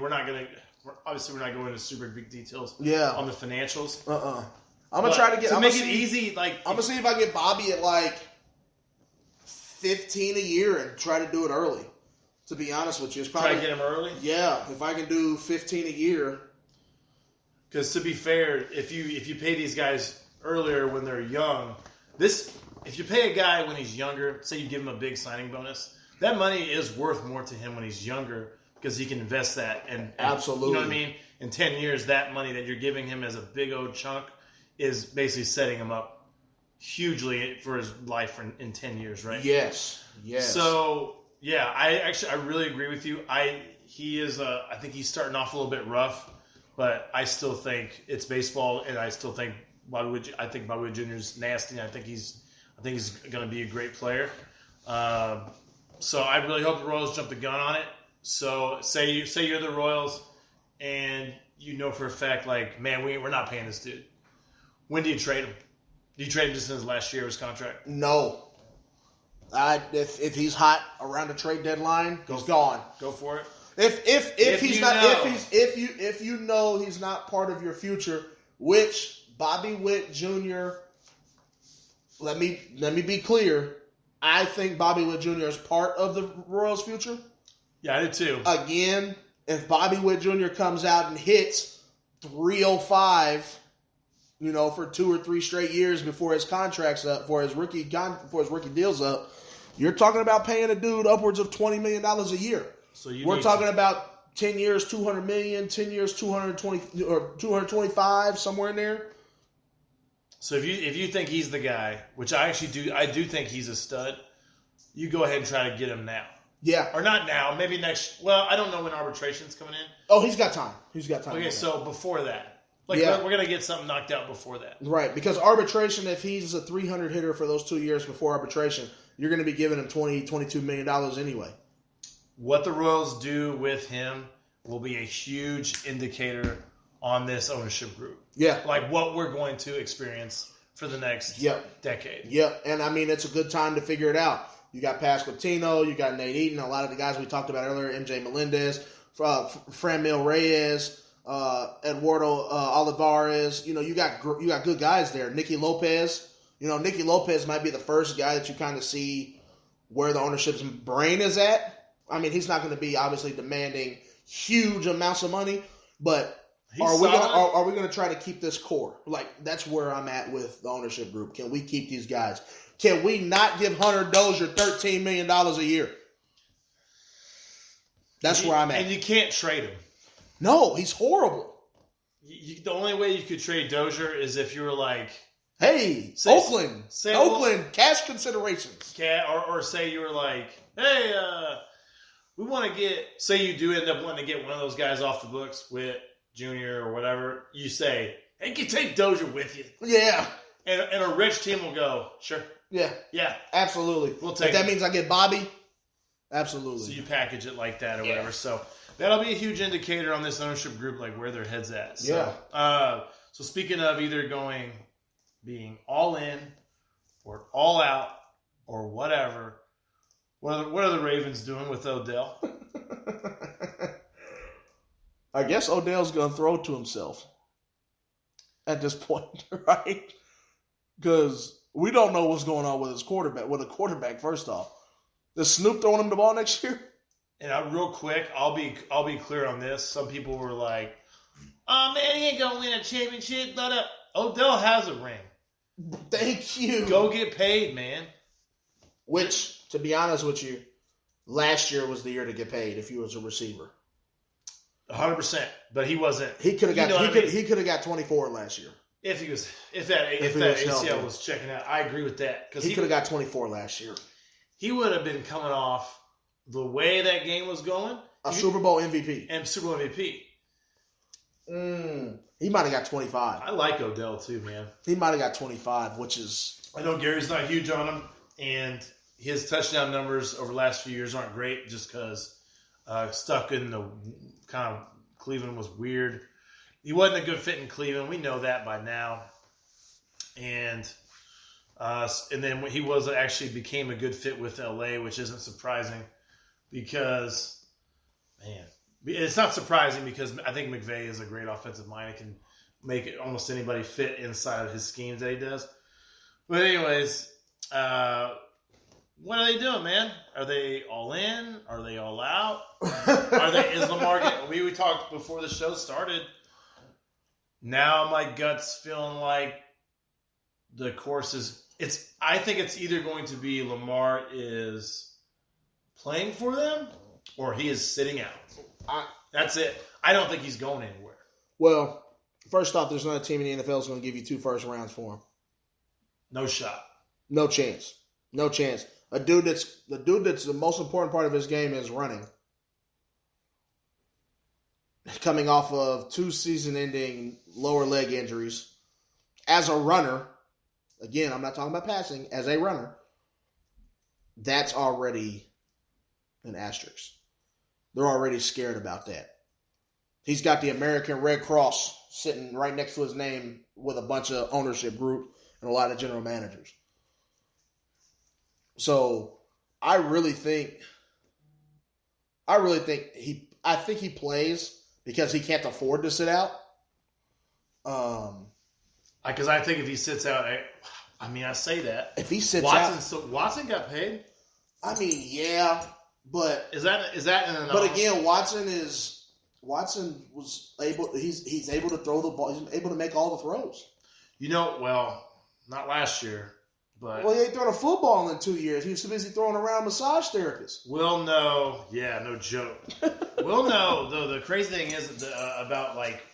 not going to go into super big details on the financials. I'm going to try to get... To make it easy, I'm going to see if I get Bobby at like 15 a year and try to do it early. To be honest with you, it's probably... Try to get him early? Yeah, if I can do 15 a year. Because to be fair, if you pay these guys earlier when they're young, if you pay a guy when he's younger, say you give him a big signing bonus, that money is worth more to him when he's younger because he can invest that. And absolutely. You know what I mean? In 10 years, that money that you're giving him as a big old chunk is basically setting him up hugely for his life in 10 years, right? Yes. So... yeah, I really agree with you. I think he's starting off a little bit rough, but I still think it's baseball, and I still think Bobby Witt Jr. is nasty. I think he's going to be a great player. So I really hope the Royals jump the gun on it. So say you're the Royals, and for a fact, like, man, we're not paying this dude. When do you trade him? Do you trade him just in his last year of his contract? No. If he's hot around the trade deadline, he's gone. Go for it. If he's you not know. if you know he's not part of your future, which Bobby Witt Jr. Let me be clear. I think Bobby Witt Jr. is part of the Royals' future. Yeah, I did too. Again, if Bobby Witt Jr. comes out and hits 305, for 2 or 3 straight years before his contract's up, before his rookie deal's up, you're talking about paying a dude upwards of $20 million a year. So we're talking about 10 years, $200 million, 10 years, 220 or 225, somewhere in there. So if you think he's the guy, which I actually do, I do think he's a stud. You go ahead and try to get him now. Yeah. Or not now, maybe next. Well, I don't know when arbitration's coming in. Oh, he's got time. Okay, so before that. Yeah. We're going to get something knocked out before that. Right, because arbitration, if he's a 300 hitter for those 2 years before arbitration, you're going to be giving him $22 million anyway. What the Royals do with him will be a huge indicator on this ownership group. Yeah. Like what we're going to experience for the next decade. Yep, and I mean, it's a good time to figure it out. You got Pasquantino, you got Nate Eaton, a lot of the guys we talked about earlier, MJ Melendez, Franmil Reyes, Eduardo Olivares. You got good guys there. Nicky Lopez. Nicky Lopez might be the first guy that you kind of see where the ownership's brain is at. I mean, he's not going to be obviously demanding huge amounts of money, but are we going to try to keep this core? Like, that's where I'm at with the ownership group. Can we keep these guys? Can we not give Hunter Dozier $13 million a year? That's where I'm at. And you can't trade him. No, he's horrible. The only way you could trade Dozier is if you were like, hey, Oakland, cash considerations. Or say you were like, hey, we want to get, say you do end up wanting to get one of those guys off the books with Junior or whatever, you say, hey, you take Dozier with you. Yeah. And a rich team will go, sure. Yeah. Yeah. Absolutely. We'll take if that means I get Bobby, absolutely. So you package it like that or whatever. So that'll be a huge indicator on this ownership group, like where their head's at. So, so speaking of either being all in or all out or whatever, what are the Ravens doing with Odell? I guess Odell's going to throw to himself at this point, right? Because we don't know what's going on with his quarterback. With a quarterback, first off, is Snoop throwing him the ball next year? And real quick, I'll be clear on this. Some people were like, "Oh man, he ain't gonna win a championship." But Odell has a ring. Thank you. Go get paid, man. Which, to be honest with you, last year was the year to get paid if he was a receiver. 100%, but he wasn't. He could have got. He could have got 24 last year. If that ACL was checking out, I agree with that because he could have got 24 last year. He would have been coming off the way that game was going. Super Bowl MVP and Super Bowl MVP. He might have got 25. I like Odell too, man. He might have got 25, which is. I know Gary's not huge on him, and his touchdown numbers over the last few years aren't great, just because stuck in the kind of Cleveland was weird. He wasn't a good fit in Cleveland. We know that by now. And then he actually became a good fit with LA, which isn't surprising because, man, it's not surprising because I think McVay is a great offensive mind. It can make almost anybody fit inside of his schemes that he does. But anyways, what are they doing, man? Are they all in? Are they all out? Is Lamar getting... We talked before the show started. Now my gut's feeling like the course is... I think it's either going to be Lamar is playing for them or he is sitting out. That's it. I don't think he's going anywhere. Well, first off, there's not a team in the NFL that's going to give you 2 first rounds for him. No shot. No chance. No chance. The dude that's the most important part of his game is running. Coming off of 2 season-ending lower leg injuries. As a runner, again, I'm not talking about passing, as a runner, that's already an asterisk. They're already scared about that. He's got the American Red Cross sitting right next to his name with a bunch of ownership group and a lot of general managers. So I really think he plays because he can't afford to sit out. Because I think if he sits out, I say that if he sits out, Watson got paid. I mean, yeah, but is that in an But again, Watson was able. He's able to throw the ball. He's able to make all the throws. Not last year, but he ain't thrown a football in 2 years. He was so busy throwing around massage therapists. We'll know. Yeah, no joke. We'll know. Though the crazy thing is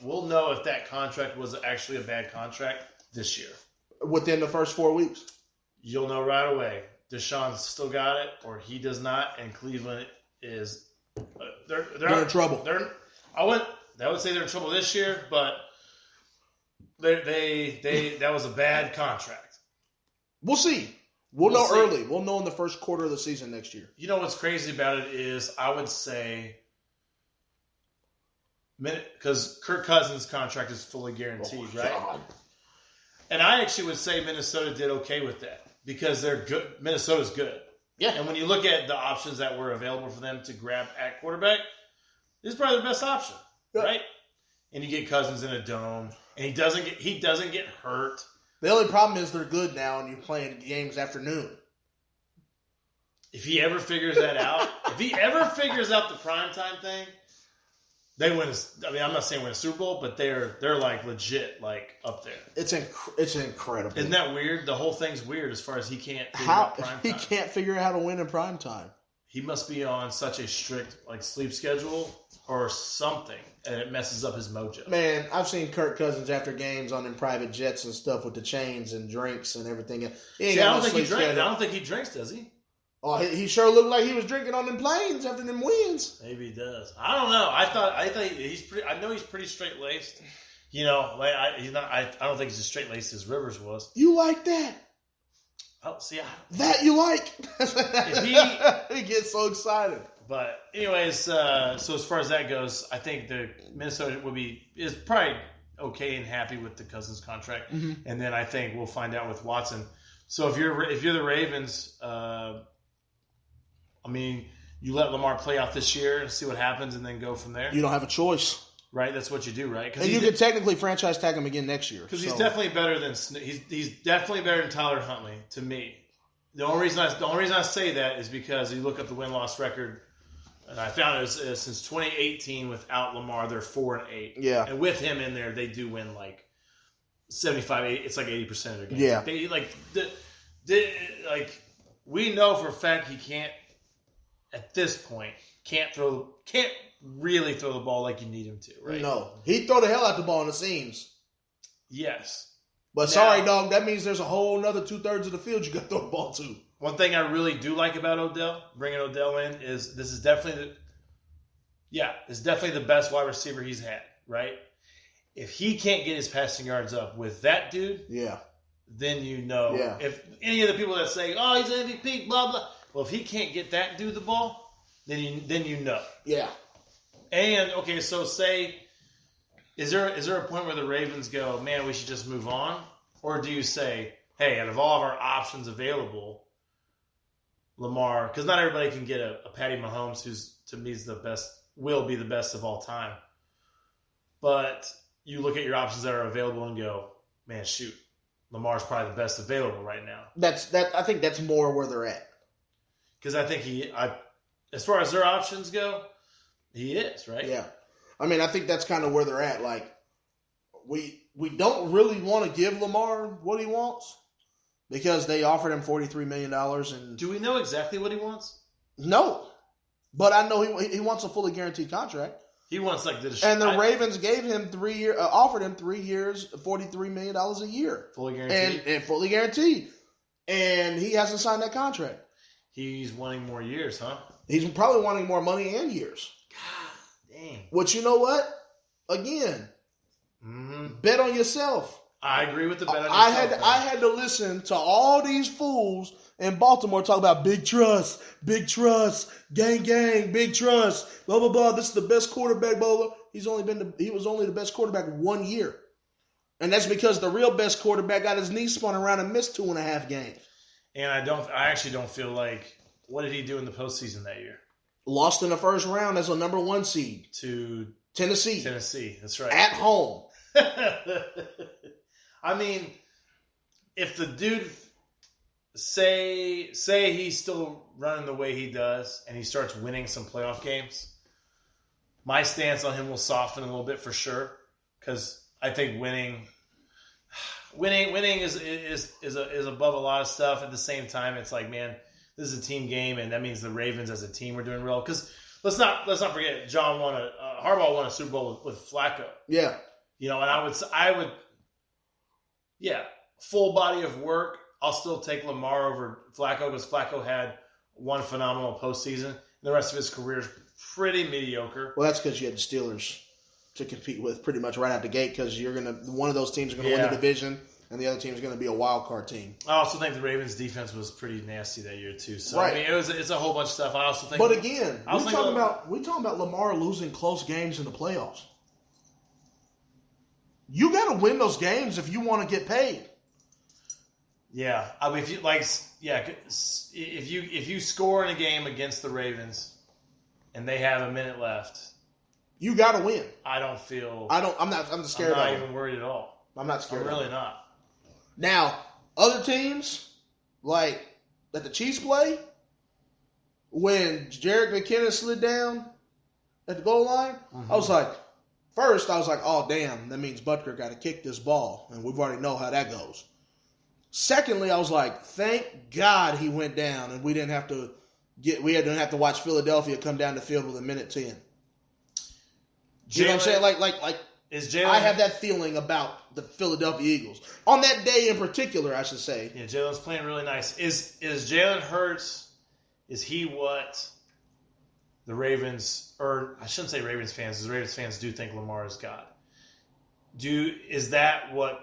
we'll know if that contract was actually a bad contract this year. Within the first 4 weeks, you'll know right away. Deshaun's still got it, or he does not, and Cleveland is they're in trouble. I would say they're in trouble this year, but they that was a bad contract. We'll see. We'll know early. We'll know in the first quarter of the season next year. You know what's crazy about it is I would say because Kirk Cousins' contract is fully guaranteed, right? God. And I actually would say Minnesota did okay with that because they're good. Minnesota's good. Yeah. And when you look at the options that were available for them to grab at quarterback, this is probably the best option, right? And you get Cousins in a dome, and he doesn't get hurt. The only problem is they're good now, and you're playing games afternoon. If he ever figures that out, if he ever figures out the primetime thing, they win. I'm not saying win a Super Bowl, but they're like legit, like up there. It's incredible. Isn't that weird? The whole thing's weird as far as he can't figure out primetime. He can't figure out how to win in primetime. He must be on such a strict sleep schedule or something, and it messes up his mojo. Man, I've seen Kirk Cousins after games on them private jets and stuff with the chains and drinks and everything. I don't think he drinks, does he? Oh, he sure looked like he was drinking on them planes after them wins. Maybe he does. I don't know. I think he's pretty. I know he's pretty straight laced. He's not. I don't think he's as straight laced as Rivers was. You like that? Oh, see, that you like? He gets so excited. But anyways, so as far as that goes, I think the Minnesota is probably okay and happy with the Cousins contract, and then I think we'll find out with Watson. So if you're the Ravens, you let Lamar play out this year and see what happens, and then go from there. You don't have a choice, right? That's what you do, right? And you can technically franchise tag him again next year because he's definitely better than he's definitely better than Tyler Huntley to me. The only reason I say that is because you look up the win-loss record. And I found it since 2018 without Lamar, they're 4-8. Yeah. And with him in there, they do win 75, 80. It's 80% of their games. Yeah. We know for a fact he can't, at this point, can't really throw the ball like you need him to, right? No. He'd throw the hell out the ball in the seams. Yes. But sorry, dog, that means there's a whole another 2/3 of the field you got to throw the ball to. One thing I really do like about Odell, bringing Odell in, is this is definitely the best wide receiver he's had, right? If he can't get his passing yards up with that dude, then you know. Yeah. If any of the people that say, "Oh, he's MVP," blah blah, well, if he can't get that dude the ball, then you know. Yeah. And okay, so say, is there a point where the Ravens go, "Man, we should just move on," or do you say, "Hey, out of all of our options available, Lamar," because not everybody can get a Patty Mahomes, who's to me is the best, will be the best of all time. But you look at your options that are available and go, man, shoot, Lamar's probably the best available right now. I think that's more where they're at. Because I think as far as their options go, he is, right? Yeah. I think that's kind of where they're at. We don't really want to give Lamar what he wants. Because they offered him $43 million. And do we know exactly what he wants? No. But I know he wants a fully guaranteed contract. He wants and the Ravens gave him 3 years, offered him 3 years, $43 million a year. Fully guaranteed? And fully guaranteed. And he hasn't signed that contract. He's wanting more years, huh? He's probably wanting more money and years. God dang. But you know what? Again, bet on yourself. I agree with the bet on yourself. I had to listen to all these fools in Baltimore talk about big trust, gang, big trust, blah, blah, blah. This is the best quarterback, blah, blah. He was only the best quarterback 1 year. And that's because the real best quarterback got his knee spun around and missed 2.5 games. And I actually don't feel like what did he do in the postseason that year? Lost in the first round as a number 1 seed To Tennessee. That's right. At home. I mean, if the dude say he's still running the way he does and he starts winning some playoff games, my stance on him will soften a little bit for sure, because I think winning is above a lot of stuff. At the same time, it's like, man, this is a team game, and that means the Ravens as a team are doing real. Because let's not forget, Harbaugh won a Super Bowl with Flacco. Yeah. You know, and I would, full body of work. I'll still take Lamar over Flacco, because Flacco had one phenomenal postseason. The rest of his career is pretty mediocre. Well, that's because you had the Steelers to compete with pretty much right out the gate, because one of those teams is going to win the division, and the other team is going to be a wild card team. I also think the Ravens' defense was pretty nasty that year too. So right. I mean, it's a whole bunch of stuff. I also think. But again, we're talking about Lamar losing close games in the playoffs. You got to win those games if you want to get paid. Yeah, I mean, if you score in a game against the Ravens and they have a minute left, you got to win. I'm not scared. I'm not even worried at all. I'm not scared. I'm really not. Now, other teams like that the Chiefs play, when Jerick McKinnon slid down at the goal line, I was like, oh damn, that means Butker got to kick this ball, and we've already know how that goes. Secondly, I was like, thank God he went down, and we didn't have to watch Philadelphia come down the field with a minute 10. You know what I'm saying? Like is Jalen? I have that feeling about the Philadelphia Eagles on that day in particular. I should say. Yeah, Jalen's playing really nice. Is Jalen Hurts? Is he what the Ravens, or I shouldn't say Ravens fans, because the Ravens fans do think Lamar is God. Is that what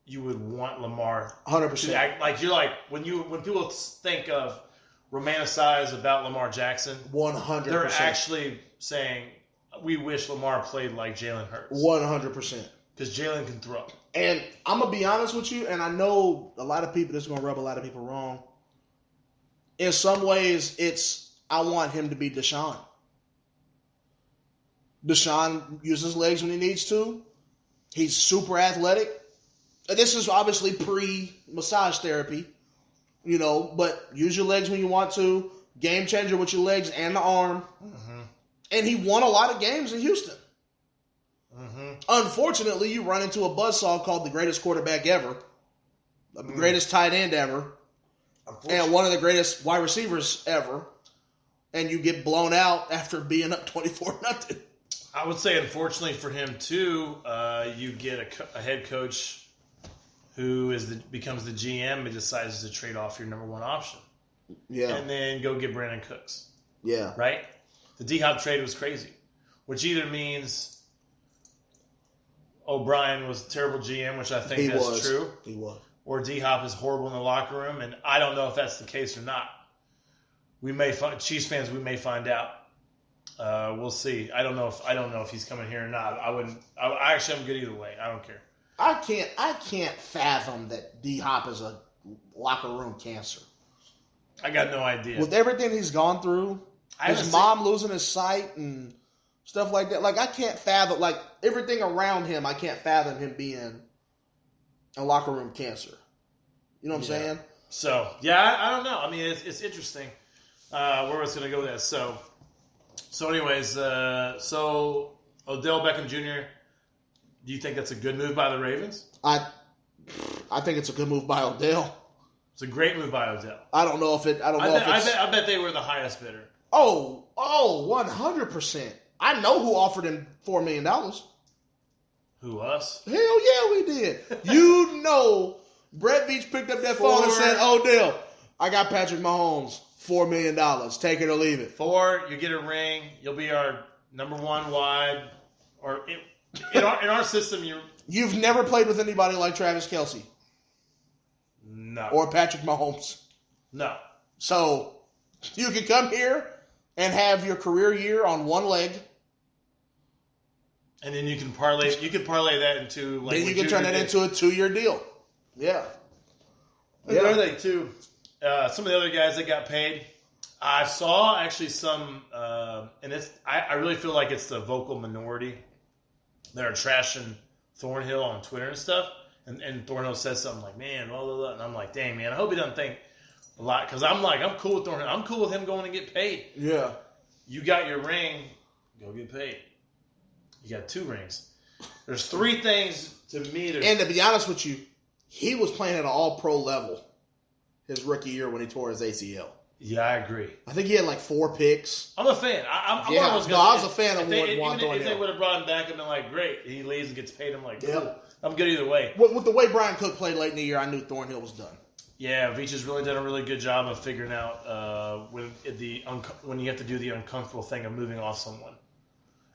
you would want Lamar 100%? to act like? You're like, when people think of romanticize about Lamar Jackson, 100%. They're actually saying, we wish Lamar played like Jalen Hurts. 100%. Because Jalen can throw. And I'm going to be honest with you, and I know a lot of people, this is going to rub a lot of people wrong. In some ways, I want him to be Deshaun. Deshaun uses legs when he needs to. He's super athletic. And this is obviously pre-massage therapy, but use your legs when you want to. Game changer with your legs and the arm. Mm-hmm. And he won a lot of games in Houston. Mm-hmm. Unfortunately, you run into a buzzsaw called the greatest quarterback ever, the greatest tight end ever, and one of the greatest wide receivers ever, and you get blown out after being up 24-0. I would say, unfortunately for him too, you get a head coach who becomes the GM and decides to trade off your number one option. Yeah, and then go get Brandon Cooks. Yeah, right. The D-Hop trade was crazy, which either means O'Brien was a terrible GM, which I think that's true. He was. Or D-Hop is horrible in the locker room, and I don't know if that's the case or not. We may find Chiefs fans. We may find out. We'll see. I don't know if he's coming here or not. I actually am good either way. I don't care. I can't fathom that D-Hop is a locker room cancer. I got no idea. With everything he's gone through, his mom losing his sight and stuff like that. Like, I can't fathom, everything around him, I can't fathom him being a locker room cancer. You know what I'm saying? So, yeah, I don't know. I mean, it's interesting where it's going to go with that. So anyways, so Odell Beckham Jr., do you think that's a good move by the Ravens? I think it's a good move by Odell. It's a great move by Odell. I bet they were the highest bidder. Oh, 100%. I know who offered him $4 million. Who, us? Hell yeah, we did. Brett Veach picked up that phone and said, Odell, I got Patrick Mahomes, $4 million. Take it or leave it. 4, you get a ring. You'll be our number one wide. Or in our system, you've never played with anybody like Travis Kelce. No. Or Patrick Mahomes. No. So you can come here and have your career year on one leg. And then you can parlay that into then you can turn that into a 2-year deal. Yeah. Another thing too, Some of the other guys that got paid, I saw actually some, and I really feel like it's the vocal minority that are trashing Thornhill on Twitter and stuff. And Thornhill says something like, man, blah, blah, blah. And I'm like, dang, man, I hope he doesn't think a lot. Because I'm cool with Thornhill. I'm cool with him going and get paid. Yeah. You got your ring, go get paid. You got 2 rings. There's 3 things to me. And to be honest with you, he was playing at an all-pro level his rookie year when he tore his ACL. Yeah, I agree. I think he had like 4 picks. I'm a fan. I'm Yeah, one of those guys. no, I was a fan of If they Thornhill. would have brought him back and been like, great, he leaves and gets paid, I'm like, cool. Yep. I'm good either way. With the way Brian Cook played late in the year, I knew Thornhill was done. Yeah, Veach has really done a really good job of figuring out when you have to do the uncomfortable thing of moving off someone.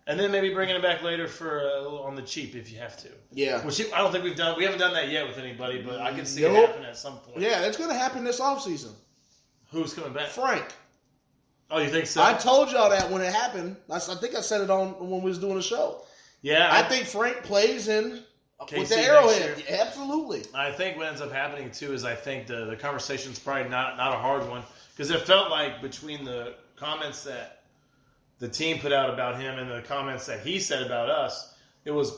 And then maybe bringing it back later for a little on the cheap if you have to. Yeah. Which I don't think we've done. We haven't done that yet with anybody, but I can see it happen at some point. Yeah, it's going to happen this offseason. Who's coming back? Frank. Oh, you think so? I told y'all that when it happened. I think I said it on when we was doing the show. Yeah. I think Frank plays in KC with the Arrowhead. next Yeah, absolutely. I think what ends up happening, too, is I think the conversation's probably not a hard one. Because it felt like between the comments that the team put out about him and the comments that he said about us, it was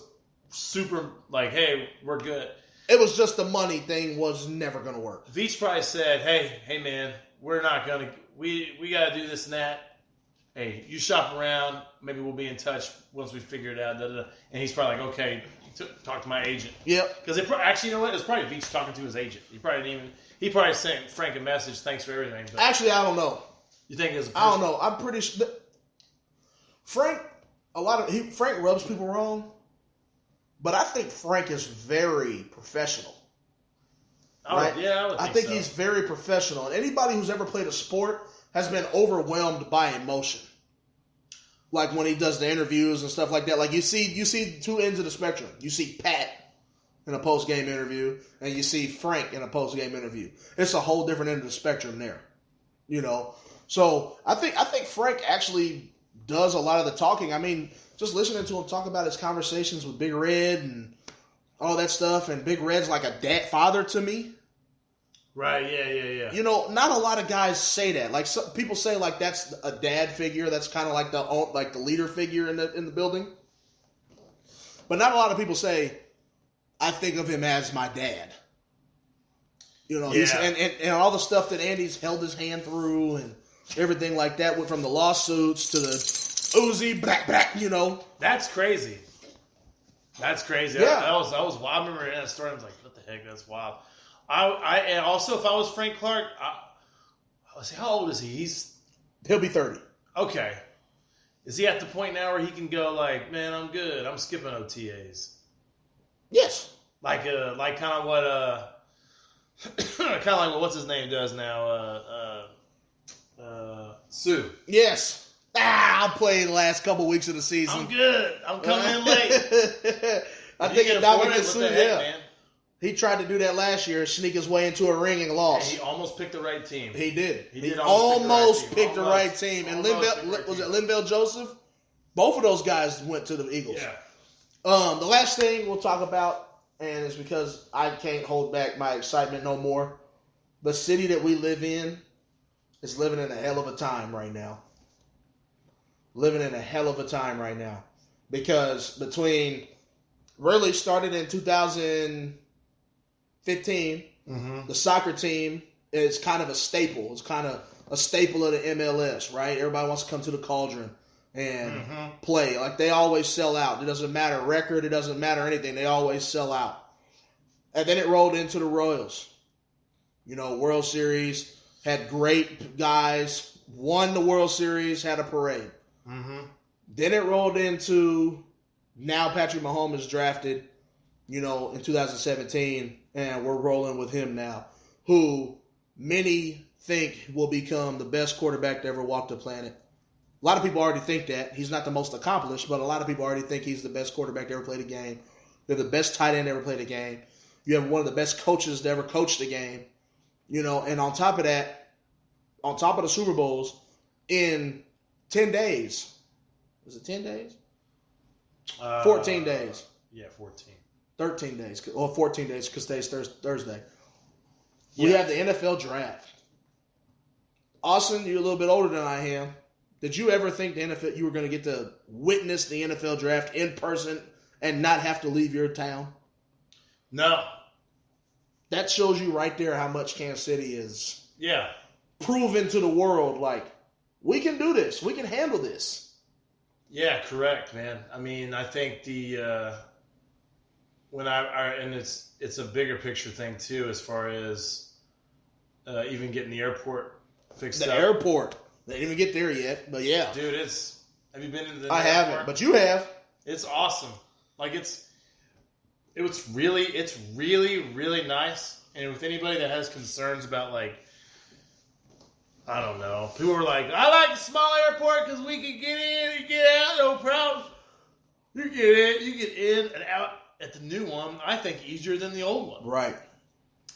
super like, hey, we're good. It was just the money thing was never going to work. Veach probably said, hey, man, we're not going to – we got to do this and that. Hey, you shop around. Maybe we'll be in touch once we figure it out. Da, da, da. And he's probably like, okay, talk to my agent. Yep. Because actually, you know what? It's probably Veach talking to his agent. He probably sent Frank a message, thanks for everything. But actually, I don't know. You think it's? I don't know. I'm pretty sure Frank rubs people wrong, but I think Frank is very professional. Right? Yeah, I think he's very professional. And anybody who's ever played a sport has been overwhelmed by emotion. Like when he does the interviews and stuff like that. Like you see 2 ends of the spectrum. You see Pat in a post-game interview, and you see Frank in a post-game interview. It's a whole different end of the spectrum there. You know? So I think Frank actually does a lot of the talking. I mean, just listening to him talk about his conversations with Big Red and all that stuff, and Big Red's like a father to me. Right, yeah. You know, not a lot of guys say that. Like some people say, like that's a dad figure. That's kind of like the leader figure in the building. But not a lot of people say, I think of him as my dad. You know, yeah. and all the stuff that Andy's held his hand through and everything like that, went from the lawsuits to the Uzi, black, you know. That's crazy. That's crazy. Yeah. That was wild. I remember in that story, I was like, what the heck? That's wild. And also, if I was Frank Clark, I was like, how old is he? He'll be 30. Okay. Is he at the point now where he can go like, man, I'm good. I'm skipping OTAs. Yes. Like kind of what what's his name does now. Sue. Yes. I played the last couple weeks of the season. I'm good. I'm coming in late. I think Ndamukong Suh, yeah. Man. He tried to do that last year, sneak his way into a ring and lost. And he almost picked the right team. He did. He almost picked the right team. And Linval Joseph? Both of those guys went to the Eagles. Yeah. The last thing we'll talk about, and it's because I can't hold back my excitement no more. The city that we live in is living in a hell of a time right now. Because between really started in 2015, the soccer team is kind of a staple. It's kind of a staple of the MLS, right? Everybody wants to come to the Cauldron and play. Like, they always sell out. It doesn't matter record. It doesn't matter anything. They always sell out. And then it rolled into the Royals. You know, World Series, had great guys, won the World Series, had a parade. Then it rolled into now Patrick Mahomes drafted, you know, in 2017, and we're rolling with him now, who many think will become the best quarterback to ever walk the planet. A lot of people already think that. He's not the most accomplished, but a lot of people already think he's the best quarterback to ever play the game. They're the best tight end to ever play the game. You have one of the best coaches to ever coach the game. You know, and on top of that, on top of the Super Bowls, in 10 days, was it 10 days? 14 days. Yeah, 14. 13 days. Or 14 days because today's Thursday. We have the NFL draft. Austin, you're a little bit older than I am. Did you ever think the NFL you were going to get to witness the NFL draft in person and not have to leave your town? No. That shows you right there how much Kansas City is Yeah. proven to the world. Like, we can do this. We can handle this. Yeah, correct, man. I mean, I think and it's a bigger picture thing too, as far as even getting the airport fixed The up. airport. They didn't even get there yet, but yeah. Dude, have you been to the I airport? haven't, but you have. It's awesome. Like it's really, really nice. And with anybody that has concerns about, like, I don't know, people were like, I like the small airport because we can get in and get out, no problem. You get in and out at the new one, I think easier than the old one. Right.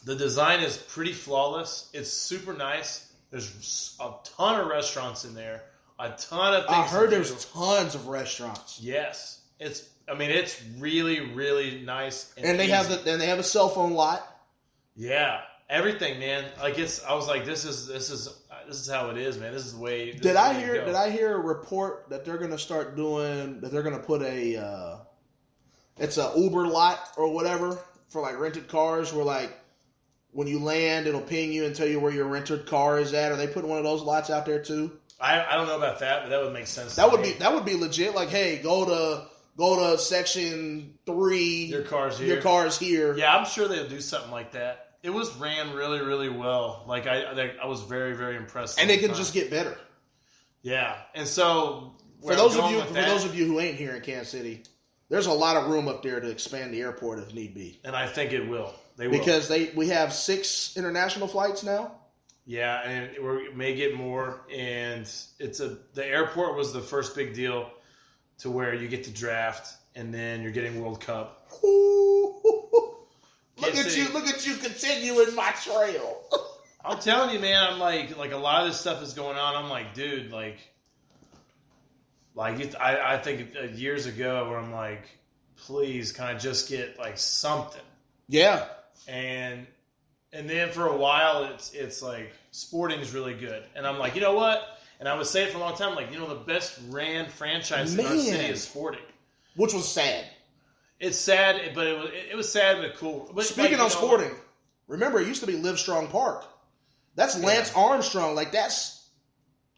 The design is pretty flawless. It's super nice. There's a ton of restaurants in there. A ton of things. I heard to there's do. tons of restaurants. Yes. It's really, really nice. And they have a cell phone lot. Yeah. Everything, man. Like I was like, this is how it is, man. This is the way. Did I hear a report that they're going to start doing, that they're going to put it's a Uber lot or whatever for like rented cars where like when you land, it'll ping you and tell you where your rented car is at. Are they putting one of those lots out there too? I don't know about that, but that would make sense. That would be legit. Like, hey, go to section 3. Your car's here. Your car's here. Yeah, I'm sure they'll do something like that. It was ran really, really well. Like I was very, very impressed. And it can just get better. Yeah, and so for those of you who ain't here in Kansas City, there's a lot of room up there to expand the airport if need be. And I think it will. They will. Because we have 6 international flights now. Yeah, and we may get more. And the airport was the first big deal to where you get to draft, and then you're getting World Cup. Look at you continuing my trail. I'm telling you, man. I'm like a lot of this stuff is going on. I'm like, dude, I think years ago where I'm like, please, can I just get like something? Yeah. And then for a while, it's like sporting is really good, and I'm like, you know what? And I would say it for a long time, like, you know, the best ran franchise in our city is Sporting, which was sad. It's sad, but it was sad but cool. But speaking of Sporting, remember it used to be Livestrong Park. That's Lance Armstrong. Like that's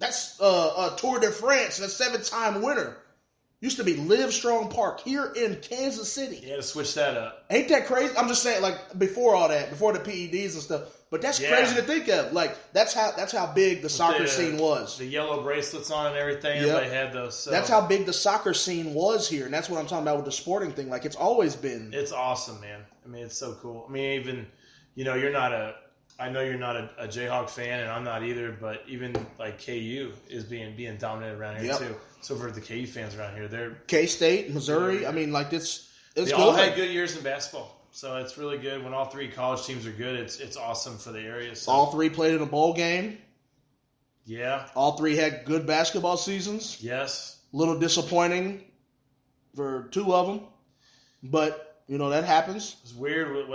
Tour de France, a 7-time winner. Used to be Livestrong Park here in Kansas City. You had to switch that up. Ain't that crazy? I'm just saying, like, before all that, before the PEDs and stuff. But that's crazy to think of. Like, that's how big the soccer scene was. The yellow bracelets on and everything. Yep. Everybody had those. So. That's how big the soccer scene was here. And that's what I'm talking about with the Sporting thing. Like, it's always been. It's awesome, man. I mean, it's so cool. I mean, even, you know, I know you're not a Jayhawk fan, and I'm not either, but even like KU is being dominated around here too. So for the KU fans around here, they're K-State, Missouri. I mean, like it's they good. all had good years in basketball, so it's really good. When all 3 college teams are good, it's awesome for the area. So. All 3 played in a bowl game. Yeah. All 3 had good basketball seasons. Yes. A little disappointing for 2 of them, but you know that happens. It's weird.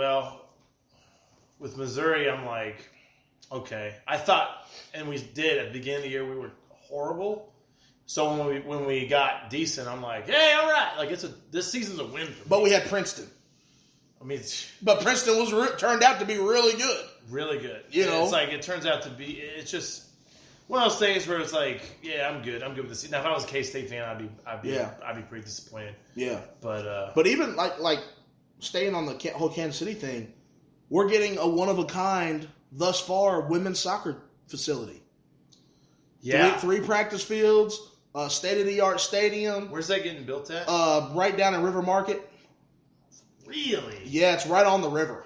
With Missouri, I'm like, okay. I thought, and we did at the beginning of the year, we were horrible. So when we got decent, I'm like, hey, all right. Like this season's a win for me. But we had Princeton. I mean, but Princeton turned out to be really good. Really good. You know, it's like it turns out to be. It's just one of those things where it's like, yeah, I'm good. I'm good with this. Now, if I was a K-State fan, I'd be pretty disappointed. Yeah. But even like staying on the whole Kansas City thing. We're getting a one-of-a-kind, thus far, women's soccer facility. Yeah. 3 practice fields, state-of-the-art stadium. Where's that getting built at? Right down in River Market. Really? Yeah, it's right on the river.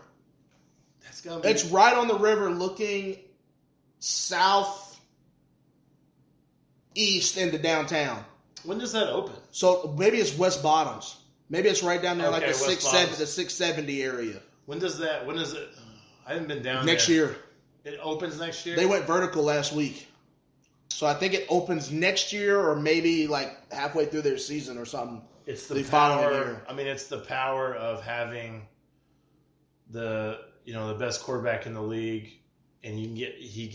That's gonna be... It's right on the river looking southeast into downtown. When does that open? So maybe it's West Bottoms. Maybe it's right down there, like the 670 area. When is it? I haven't been down next there. Year. It opens next year? They went vertical last week. So I think it opens next year or maybe like halfway through their season or something. It's the power. I mean, it's the power of having the best quarterback in the league, and he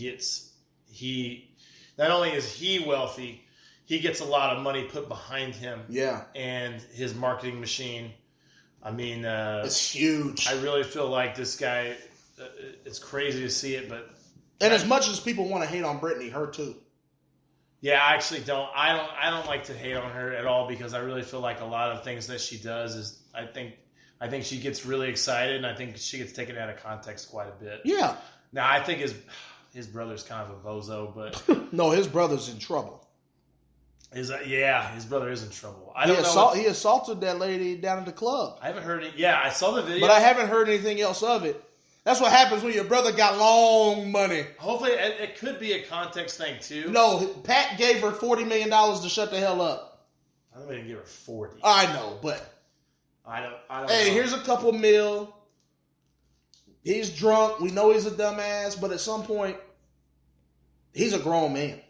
not only is he wealthy, he gets a lot of money put behind him. Yeah. And his marketing machine. I mean, it's huge. I really feel like this guy, it's crazy to see it, but. And as much as people want to hate on Brittany, her too. Yeah, I actually don't. I don't like to hate on her at all because I really feel like a lot of things that she does is I think she gets really excited and I think she gets taken out of context quite a bit. Yeah. Now I think his brother's kind of a bozo, but no, his brother's in trouble. His brother is in trouble. He assaulted that lady down at the club. I haven't heard it. Yeah, I saw the video, but I haven't heard anything else of it. That's what happens when your brother got long money. Hopefully, it could be a context thing too. No, Pat gave her $40 million to shut the hell up. I don't even give her 40. I know, but I don't. Hey, know. Here's a couple mil. He's drunk. We know he's a dumbass, but at some point, he's a grown man.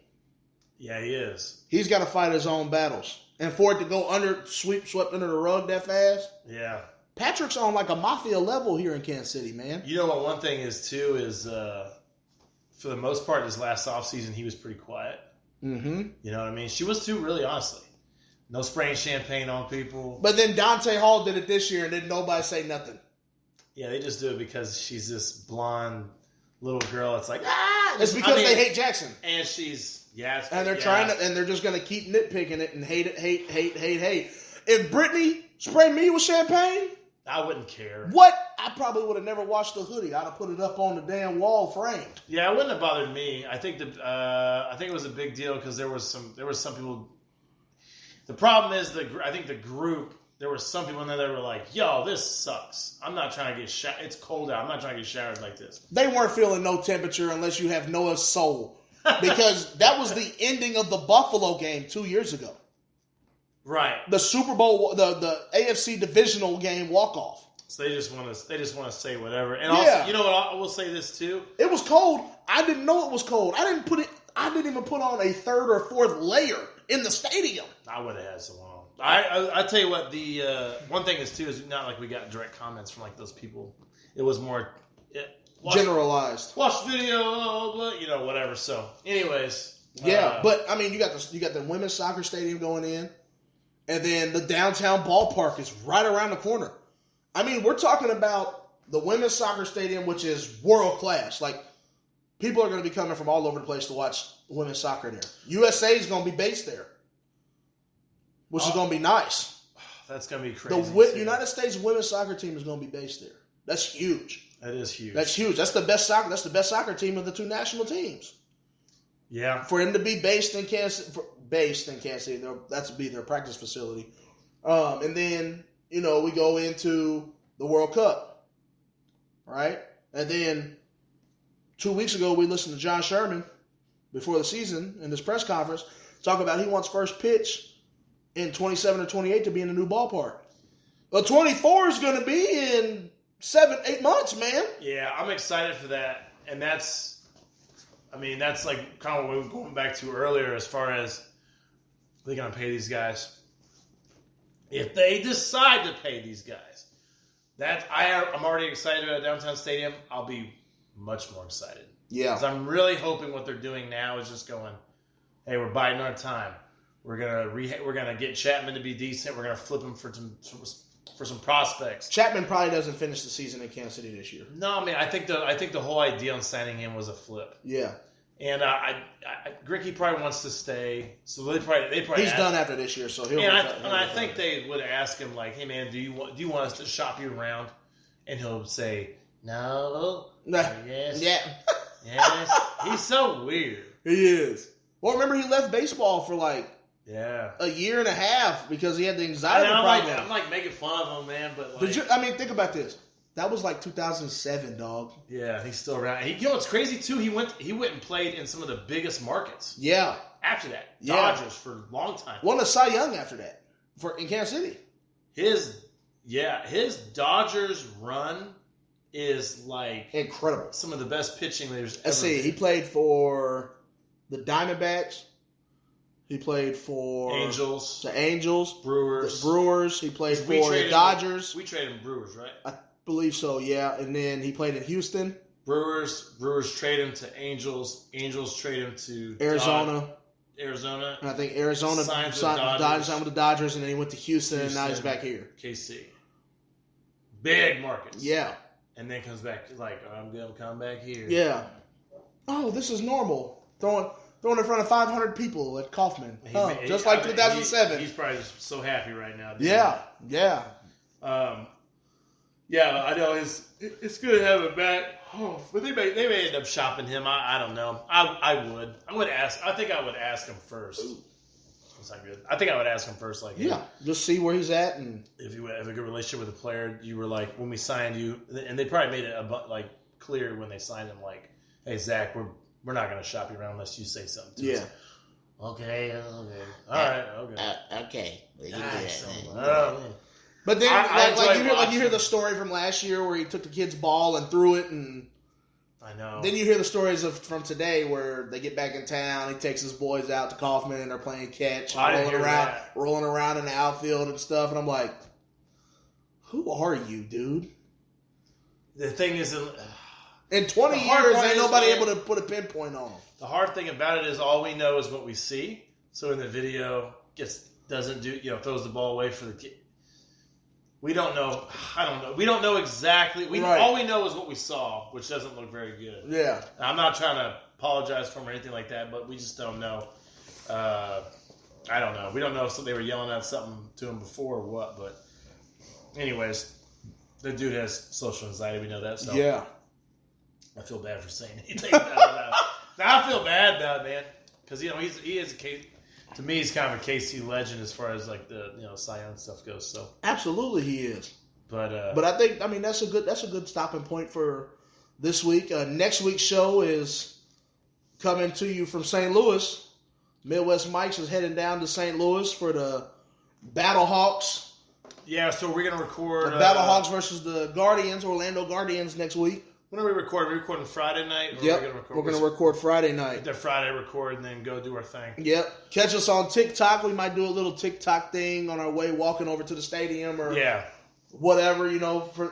Yeah, he is. He's got to fight his own battles, and for it to go swept under the rug that fast. Yeah. Patrick's on like a mafia level here in Kansas City, man. You know what one thing is, too, is for the most part, this last offseason, he was pretty quiet. Mm-hmm. You know what I mean? She was, too, really, honestly. No spraying champagne on people. But then Dante Hall did it this year, and didn't nobody say nothing. Yeah, they just do it because she's this blonde little girl. It's like, It's because they hate Jackson. And she's, and they're trying to, and they're just going to keep nitpicking it and hate it, hate. If Brittany sprayed me with champagne, I wouldn't care. What? I probably would have never washed the hoodie. I'd have put it up on the damn wall framed. Yeah, it wouldn't have bothered me. I think it was a big deal because there was some people. The problem is I think the group. There were some people in there that were like, "Yo, this sucks. I'm not trying to get showered. It's cold out. I'm not trying to get showered like this." They weren't feeling no temperature unless you have Noah's soul, because that was the ending of the Buffalo game 2 years ago. Right. The Super Bowl, the AFC divisional game walk-off. So they just want to say whatever. And also, you know what? I will say this too. It was cold. I didn't know it was cold. I didn't even put on a third or fourth layer in the stadium. I would have had some on. I tell you what. The one thing is too is not like we got direct comments from like those people. It was more generalized. Watch video, whatever. So, anyways. Yeah, but I mean, you got the women's soccer stadium going in. And then the downtown ballpark is right around the corner. I mean, we're talking about the women's soccer stadium, which is world class. Like, people are going to be coming from all over the place to watch women's soccer there. USA is going to be based there, which is going to be nice. That's going to be crazy. The United States women's soccer team is going to be based there. That's huge. That is huge. That's huge. That's the best soccer team of the two national teams. Yeah. For them to be based in Kansas City, that's be their practice facility. And then, we go into the World Cup, right? And then 2 weeks ago, we listened to John Sherman before the season in this press conference talk about he wants first pitch in 27 or 28 to be in the new ballpark. Well, 24 is going to be in 7-8 months, man. Yeah, I'm excited for that. And that's like kind of what we were going back to earlier as far as they're going to pay these guys. If they decide to pay these guys, I'm already excited about Downtown Stadium. I'll be much more excited. Yeah. Because I'm really hoping what they're doing now is just going, hey, we're biding our time. We're gonna get Chapman to be decent. We're gonna flip him for some prospects. Chapman probably doesn't finish the season in Kansas City this year. No, I mean I think the whole idea on signing him was a flip. Yeah. And Gricky probably wants to stay, so they probably he's done after this year, so he'll. And I think they would ask him like, "Hey man, do you want us to shop you around?" And he'll say, "No, yes, yes." He's so weird. He is. Well, remember he left baseball for like a year and a half because he had the anxiety problem. I'm like making fun of him, man. But like, think about this. That was like 2007, dog. Yeah, he's still around. You know what's crazy too? He went and played in some of the biggest markets. Yeah. After that, Dodgers for a long time. Won a Cy Young after that in Kansas City. His Dodgers run is like incredible. Some of the best pitching there's ever. Let's see. He played for the Diamondbacks. He played for the Angels, Brewers. He played for the Dodgers. We traded him Brewers, right? I believe so, yeah. And then he played in Houston. Brewers trade him to Angels. Angels trade him to Arizona. Arizona. And I think Arizona signed with the Dodgers, and then he went to Houston, and now he's back here. KC. Big markets. Yeah. And then comes back like, I'm going to come back here. Yeah. Oh, this is normal. Throwing in front of 500 people at Kauffman. Just like 2007. He's probably just so happy right now. Yeah. Yeah, I know it's good to have him back. Oh, but they may end up shopping him. I don't know. I would ask. I think I would ask him first. Ooh. That's not good. I think I would ask him first. Like, yeah, just see where he's at, and if you have a good relationship with a player, you were like, when we signed you, and they probably made it like clear when they signed him, like, hey Zach, we're not going to shop you around unless you say something to us. Okay. All right. Okay. We can do Nice. that. But then, I you hear the story from last year where he took the kid's ball and threw it, and I know. then you hear the stories from today where they get back in town. He takes his boys out to Kauffman and they're playing catch, and rolling around in the outfield and stuff. And I'm like, who are you, dude? The thing is, in 20 years, ain't nobody able to put a pinpoint on him. The hard thing about it is all we know is what we see. So in the video, doesn't do, throws the ball away for the kid. We don't know. I don't know. We don't know exactly. All we know is what we saw, which doesn't look very good. Yeah. I'm not trying to apologize for him or anything like that, but we just don't know. I don't know. We don't know if they were yelling at something to him before or what. But anyways, the dude has social anxiety. We know that. So yeah. I feel bad for saying anything about it. Now I feel bad about it, man, because he is a case. To me, he's kind of a KC legend as far as like the Cy Young stuff goes. So absolutely, he is. But I think that's a good stopping point for this week. Next week's show is coming to you from St. Louis. Midwest Mike's is heading down to St. Louis for the Battlehawks. Yeah, so we're gonna record the Battlehawks versus the Guardians, Orlando Guardians, next week. When are we recording? Are we recording Friday night? Yep. We're going to record Friday night. The Friday record and then go do our thing. Yep. Catch us on TikTok. We might do a little TikTok thing on our way walking over to the stadium or whatever,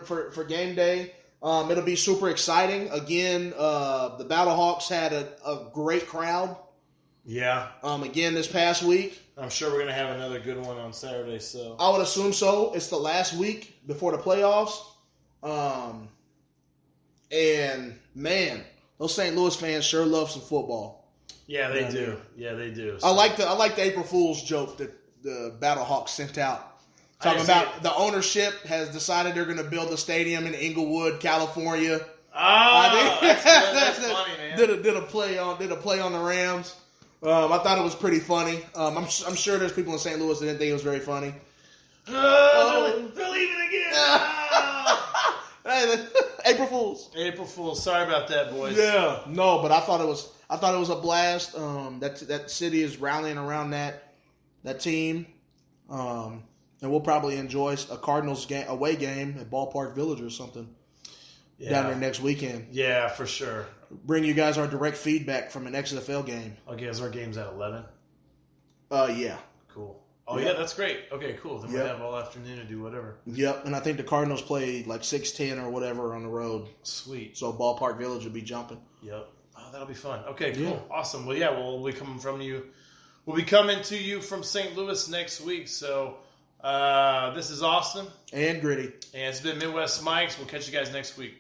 for game day. It'll be super exciting. Again, the Battlehawks had a great crowd. Yeah. Again, this past week. I'm sure we're going to have another good one on Saturday. So I would assume so. It's the last week before the playoffs. And, man, those St. Louis fans sure love some football. Yeah, they do. Yeah, they do. So. I like the April Fool's joke that the Battlehawks sent out. Talking about the ownership has decided they're going to build a stadium in Inglewood, California. Oh, that's funny, man. Did a play on the Rams. I thought it was pretty funny. I'm sure there's people in St. Louis that didn't think it was very funny. They're leaving again. April Fools. April Fools. Sorry about that, boys. Yeah, no, but I thought it was a blast. That city is rallying around that team, and we'll probably enjoy a Cardinals away game at Ballpark Village or something down there next weekend. Yeah, for sure. Bring you guys our direct feedback from an XFL game. Okay, is our game's at 11? Yeah. Cool. Oh, yeah, that's great. Okay, cool. Then we'll have all afternoon to do whatever. Yep, and I think the Cardinals play like 6-10 or whatever on the road. Sweet. So Ballpark Village will be jumping. Yep. Oh, that'll be fun. Okay, cool. Yeah. Awesome. Well, we'll be coming from you. We'll be coming to you from St. Louis next week. So this is Austin. And Gritty. And it's been Midwest Mike's. We'll catch you guys next week.